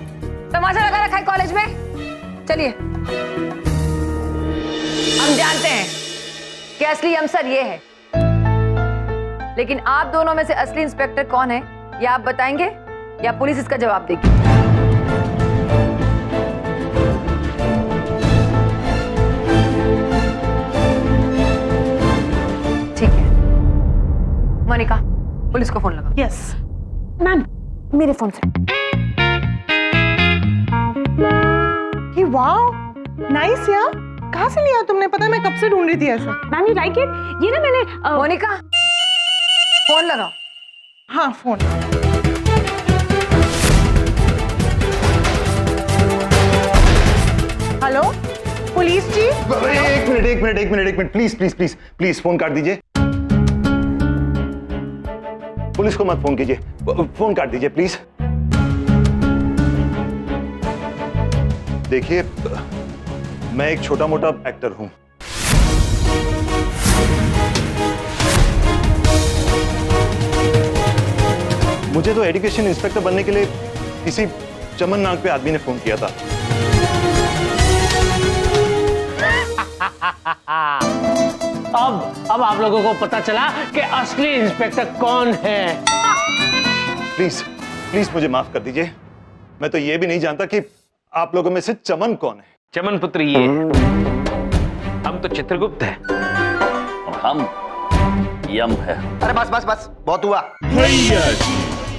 तमाशा लगा रखा है कॉलेज में। चलिए, हम जानते हैं कि असली यम सर ये है, लेकिन आप दोनों में से असली इंस्पेक्टर कौन है, ये आप बताएंगे या पुलिस इसका जवाब देगी? ठीक है, मोनिका पुलिस को फोन लगा। यस मैम, मेरे फोन से। वाह, नाइस यार। कहाँ से लिया तुमने? पता है मैं कब से ढूंढ रही थी ऐसा। Ma'am you like it? ये ना मैंने मोनिका फोन लगाओ। हाँ फोन। हेलो पुलिस जी। एक minute please please please please phone काट दीजिए। पुलिस को मत फोन कीजिए, फोन काट दीजिए प्लीज। देखिए, मैं एक छोटा मोटा एक्टर हूं। मुझे तो एजुकेशन इंस्पेक्टर बनने के लिए किसी चमन नाग पे आदमी ने फोन किया था। अब आप लोगों को पता चला कि असली इंस्पेक्टर कौन है। प्लीज प्लीज मुझे माफ कर दीजिए, मैं तो ये भी नहीं जानता कि आप लोगों में से चमन कौन है। चमन पुत्र ये है, हम तो चित्रगुप्त हैं और हम यम है। अरे बस बस बस, बहुत हुआ।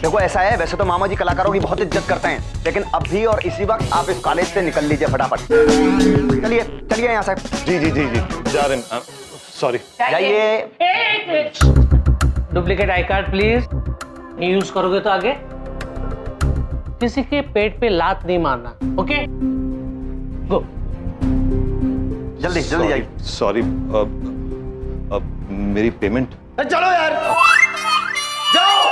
देखो ऐसा है, वैसे तो मामा जी कलाकारों की बहुत इज्जत करते हैं, लेकिन अभी और इसी वक्त आप इस कॉलेज से निकल लीजिए फटाफट। चलिए चलिए यहाँ से। जी जी जी जी जा रहे हैं। सॉरी। जाइए। Duplicate I card please. Use करोगे तो आगे किसी के पेट पे लात नहीं मारना। ओके, गो। जल्दी जल्दी जाइए। सॉरी, अब मेरी पेमेंट। चलो यार जाओ।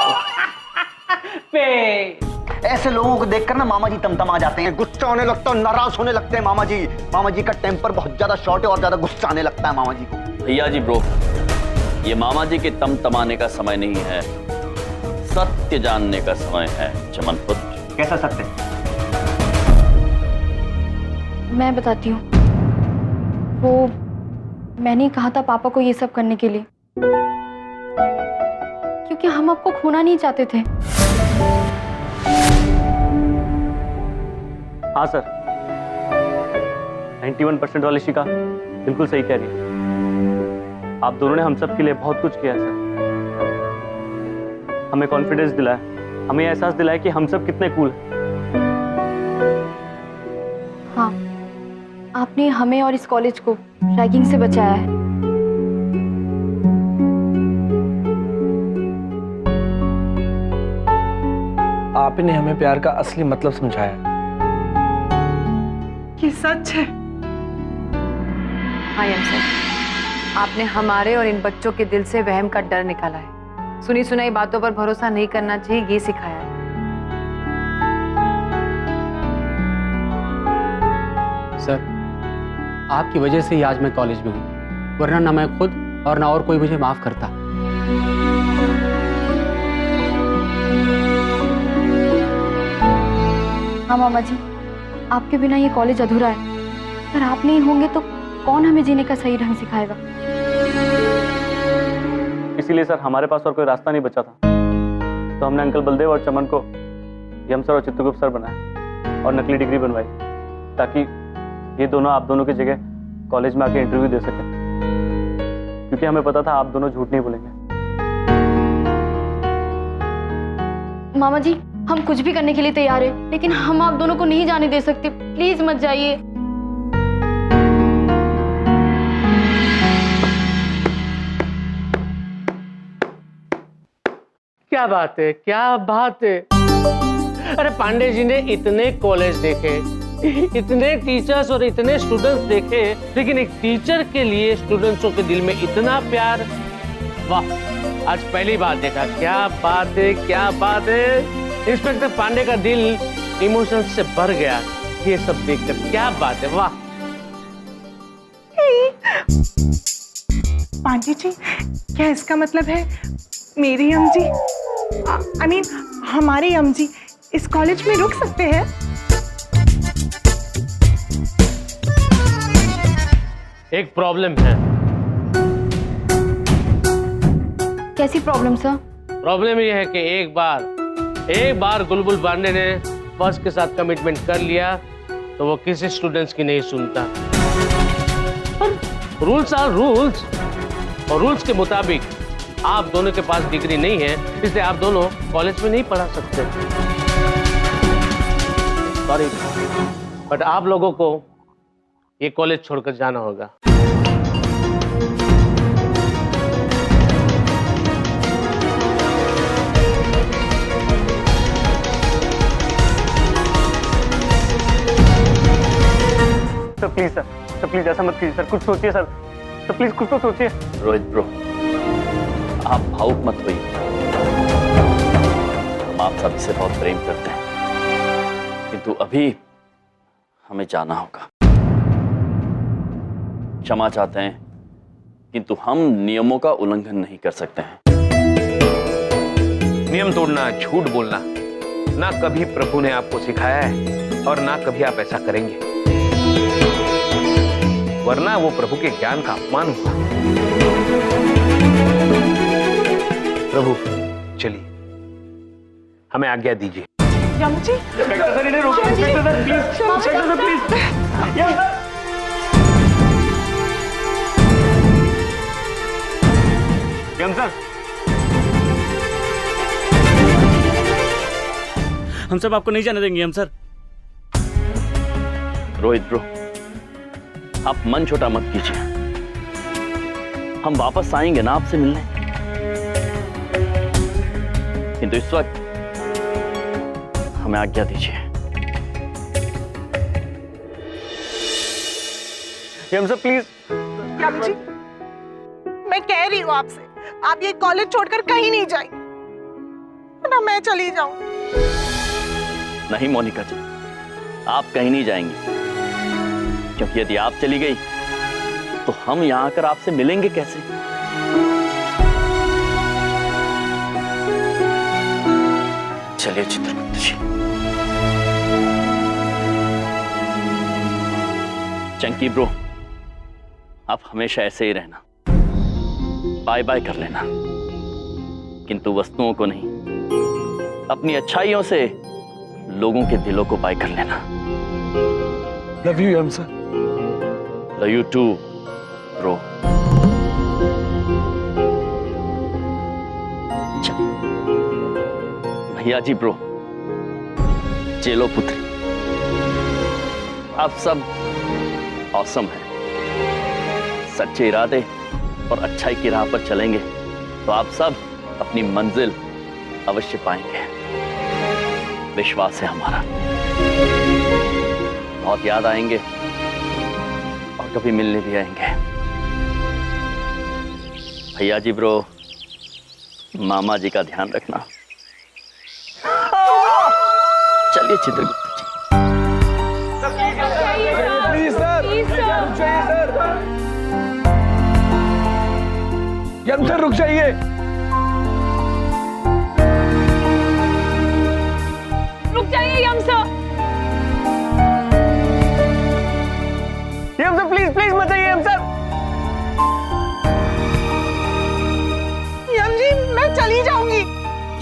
ऐसे लोगों को देखकर ना मामा जी तमतमा जाते हैं, गुस्सा होने लगता है, नाराज होने लगते हैं मामा जी। मामा जी का टेम्पर बहुत ज्यादा शॉर्ट है और ज्यादा गुस्सा आने लगता है मामा जी को। भैया जी ब्रो, ये मामा जी के तमतमाने का समय नहीं है, सत्य जानने का समय है चमन पुत्र। कैसा सत्य? मैं बताती हूँ। वो मैंने कहा था पापा को ये सब करने के लिए, क्योंकि हम आपको खोना नहीं चाहते थे। हाँ सर, 91% वाली शिका बिल्कुल सही कह रही है। आप दोनों ने हम सब के लिए बहुत कुछ किया है सर। हमें कॉन्फिडेंस दिलाया, हमें एहसास दिलाया कि हम सब कितने कूल हैं। हाँ, आपने हमें और इस कॉलेज को रैगिंग से बचाया है। आपने हमें प्यार का असली मतलब समझाया। ये सच है। हाँ यम सर, आपने हमारे और इन बच्चों के दिल से वहम का डर निकाला है। सुनी सुनाई बातों पर भरोसा नहीं करना चाहिए, ये सिखाया है। सर, आपकी वजह से ही आज मैं कॉलेज में हूँ, वरना ना मैं खुद और ना और कोई मुझे माफ करता। हाँ मामा जी, आपके बिना ये कॉलेज अधूरा है। अगर आप नहीं होंगे तो कौन हमें जीने का सही ढंग सिखाएगा? इसीलिए सर हमारे पास और कोई रास्ता नहीं बचा था, तो हमने अंकल बलदेव और चमन को यम सर और चित्रगुप्त सर बनाया और नकली डिग्री बनवाई, ताकि ये दोनों आप दोनों की जगह कॉलेज में आके इंटरव्यू दे सके। क्योंकि हमें पता था आप दोनों झूठ नहीं बोलेंगे। मामा जी, हम कुछ भी करने के लिए तैयार हैं, लेकिन हम आप दोनों को नहीं जाने दे सकते। प्लीज मत जाइए। क्या बात है, क्या बात है। अरे पांडे जी ने इतने कॉलेज देखे, इतने टीचर्स और इतने स्टूडेंट्स देखे, लेकिन एक टीचर के लिए स्टूडेंट्सों के दिल में इतना प्यार, वाह, आज पहली बार देखा। क्या बात है, क्या बात है। इंस्पेक्टर पांडे का दिल इमोशन से भर गया ये सब देखकर। क्या बात है, वाह। पांडे जी, क्या इसका मतलब है मेरी यम जी, आई मीन हमारी यम जी इस कॉलेज में रुक सकते हैं? एक प्रॉब्लम है। कैसी प्रॉब्लम सर? प्रॉब्लम ये है कि एक बार बुलबुल पांडे ने फर्स्ट के साथ कमिटमेंट कर लिया तो वो किसी स्टूडेंट्स की नहीं सुनता। पर रूल्स आर रूल्स, और रूल्स के मुताबिक आप दोनों के पास डिग्री नहीं है, इसलिए आप दोनों कॉलेज में नहीं पढ़ा सकते। सॉरी, बट आप लोगों को ये कॉलेज छोड़कर जाना होगा। सर प्लीज ऐसा मत कीजिए सर, कुछ सोचिए सर, प्लीज कुछ तो सोचिए। रोहित ब्रो, आप भावुक मत होइए। हम आप सभी से बहुत प्रेम करते हैं, किंतु अभी हमें जाना होगा। क्षमा चाहते हैं, किंतु हम नियमों का उल्लंघन नहीं कर सकते हैं। नियम तोड़ना, झूठ बोलना ना कभी प्रभु ने आपको सिखाया है और ना कभी आप ऐसा करेंगे, वरना वो प्रभु के ज्ञान का अपमान हुआ। प्रभु चलिए, हमें आज्ञा दीजिए। यम जी, इंस्पेक्टर सर, इन्हें रोकिए। Inspector sir please, inspector sir please. Yam sir, Yam sir, हम सब आपको नहीं जाने देंगे यम सर। रोहित ब्रो, आप मन छोटा मत कीजिए। हम वापस आएंगे ना आपसे मिलने, किंतु इस वक्त हमें आज्ञा दीजिए। यम सर प्लीज। यम जी, मैं कह रही हूँ आपसे, आप ये कॉलेज छोड़कर कहीं नहीं जाएंगे, ना मैं चली जाऊं। नहीं मोनिका जी, आप कहीं नहीं जाएंगी, क्योंकि यदि आप चली गई तो हम यहां आकर आपसे मिलेंगे कैसे? चलिए चित्रगुप्त जी। चंकी ब्रो, आप हमेशा ऐसे ही रहना, बाय बाय कर लेना, किंतु वस्तुओं को नहीं, अपनी अच्छाइयों से लोगों के दिलों को बाय कर लेना। Love you yum sir. Love you too bro. भैया जी ब्रो, चेलो पुत्री, आप सब औसम हैं। सच्चे इरादे और अच्छाई की राह पर चलेंगे तो आप सब अपनी मंजिल अवश्य पाएंगे, विश्वास है हमारा। बहुत याद आएंगे और कभी मिलने भी आएंगे। भैया जी ब्रो, मामा जी का ध्यान रखना। चलिए Chitragupta ji. Please sir, Yam sir रुक जाइए। रुक जाइए Yam sir. Yam sir please please मत जाइए यम सर। यम जी, मैं चली जाऊंगी।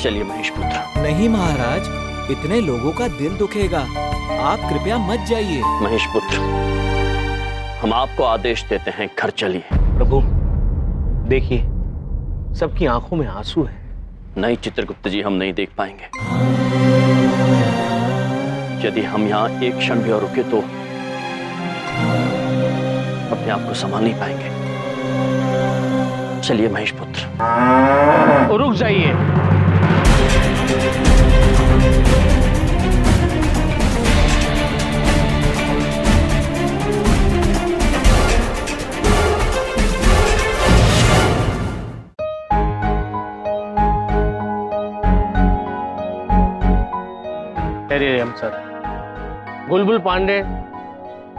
चलिए महेश पुत्र। नहीं महाराज, इतने लोगों का दिल दुखेगा, आप कृपया मत जाइए। महेश पुत्र, हम आपको आदेश देते हैं, घर चलिए। प्रभु, देखिए, सबकी आंखों में आंसू है। नहीं चित्रगुप्त जी, हम नहीं देख पाएंगे। यदि हम यहाँ एक क्षण भी और रुके तो अपने आप को संभाल नहीं पाएंगे। चलिए महेश पुत्र। रुक जाइए। अरे यम सर, बुलबुल पांडे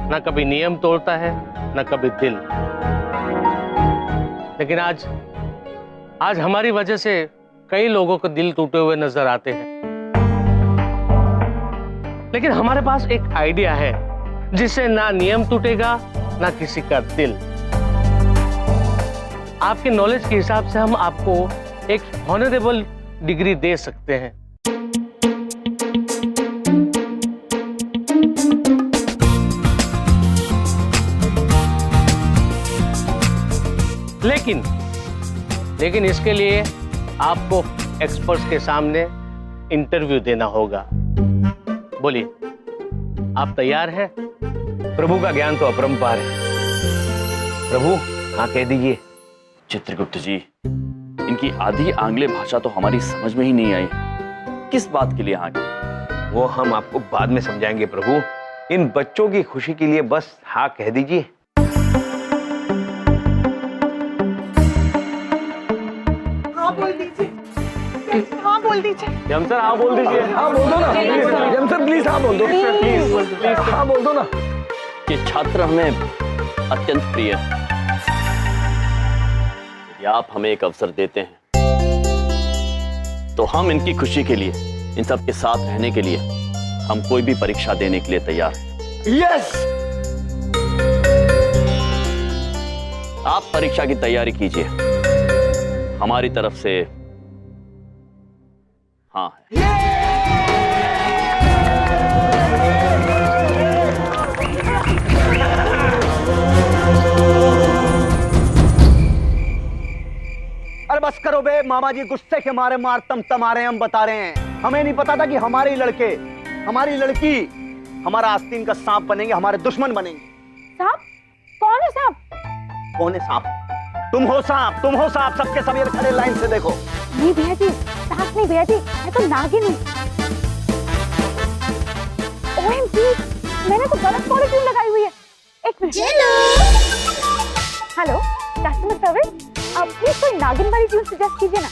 ना कभी नियम तोड़ता है ना कभी दिल, लेकिन आज हमारी वजह से कई लोगों को दिल टूटे हुए नजर आते हैं। लेकिन हमारे पास एक आइडिया है जिससे ना नियम टूटेगा ना किसी का दिल। आपके नॉलेज के हिसाब से हम आपको एक ऑनरेबल डिग्री दे सकते हैं। लेकिन इसके लिए आपको एक्सपर्ट्स के सामने इंटरव्यू देना होगा। बोलिए, आप तैयार हैं? प्रभु का ज्ञान तो अपरंपार है। प्रभु, हाँ कह दीजिए। चित्रगुप्त जी, इनकी आधी आंग्ले भाषा तो हमारी समझ में ही नहीं आई। किस बात के लिए हाँ की? वो हम आपको बाद में समझाएंगे प्रभु। इन बच्चों की खुशी के लिए बस हाँ कह दीजिए। हाँ बोल दीजिए, हाँ बोल दीजिए। यम सर हाँ बोल दीजिए। हाँ बोल दो ना, यम सर प्लीज हाँ बोल दो, प्लीज हाँ बोल दो ना। ये छात्र हमें अत्यंत प्रिय है। यदि आप हमें एक अवसर देते हैं तो हम इनकी खुशी के लिए, इन सब के साथ रहने के लिए हम कोई भी परीक्षा देने के लिए तैयार हैं। यस, आप परीक्षा की तैयारी कीजिए, हमारी तरफ से हाँ है। अरे बस करो बे, मामा जी गुस्से के मारे मार तम आ रहे हैं। हम बता रहे हैं, हमें नहीं पता था कि हमारे लड़के, हमारी लड़की हमारा आस्तीन का सांप बनेंगे, हमारे दुश्मन बनेंगे। सांप? कौन है सांप? कौन है सांप? तुम हो सांप, तुम हो सांप। सबके सब ये खड़े लाइन से देखो। नहीं भैया जी, सांप नहीं भैया जी, मैं तो नागिन हूँ। OMG, मैंने तो गलत पॉलिट्यून लगाई हुई है। एक मिनट। हेलो, कस्टमर सर्विस, अब प्लीज कोई नागिन वाली ट्यून सजेस्ट कीजिए ना।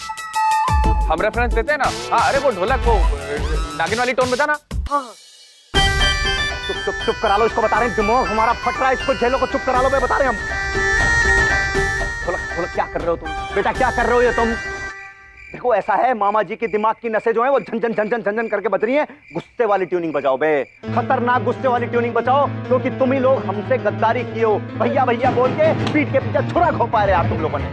हम रेफरेंस देते हैं ना। हाँ, अरे वो ढोलक, वो नागिन वाली टोन बता ना। हाँ। चुप करा लो इसको, बता रहे हैं। दिमाग हमारा फट रहा है, इसको झेलो को चुप करा लो, बता रहे हैं हम। ढोलक क्या कर रहे हो तुम बेटा, क्या कर रहे हो ये तुम? देखो ऐसा है, मामा जी के दिमाग की नसें जो है वो झंझन झंझन झंझन करके बज रही हैं। गुस्से वाली ट्यूनिंग बजाओ बे, खतरनाक गुस्से वाली ट्यूनिंग बजाओ, क्योंकि तुम ही लोग हमसे गद्दारी किए हो। भैया भैया बोल के पीठ के पीछे छुरा खो पा रहे आप तुम लोगों ने।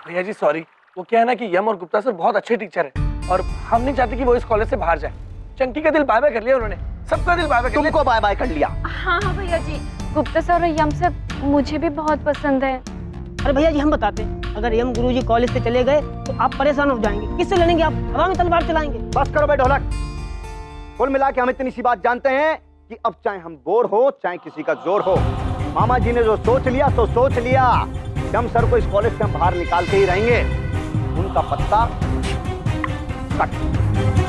भैया जी सॉरी, वो क्या है ना कि यम और गुप्ता सर बहुत अच्छे टीचर हैं और हम नहीं चाहते कि वो इस कॉलेज से बाहर जाए। चंकी का दिल बाय बाय कर लिया उन्होंने, सबका दिल बाय बाय कर लिया। तुमको बाय बाय कर लिया? हाँ हाँ भैया जी, गुप्ता सर और यम सर मुझे भी बहुत पसंद है। अरे भैया जी हम बताते हैं, अगर यम गुरुजी कॉलेज से चले गए तो आप परेशान हो जाएंगे। किससे लड़ेंगे आप? हवा में तलवार चलाएंगे। बस करो बे ढोलक। कुल मिला के हम इतनी सी बात जानते हैं कि अब चाहे हम बोर हो चाहे किसी का जोर हो, मामा जी ने जो सोच लिया तो सोच लिया। यम सर को इस कॉलेज से हम बाहर निकालते ही रहेंगे। उनका पत्ता कट।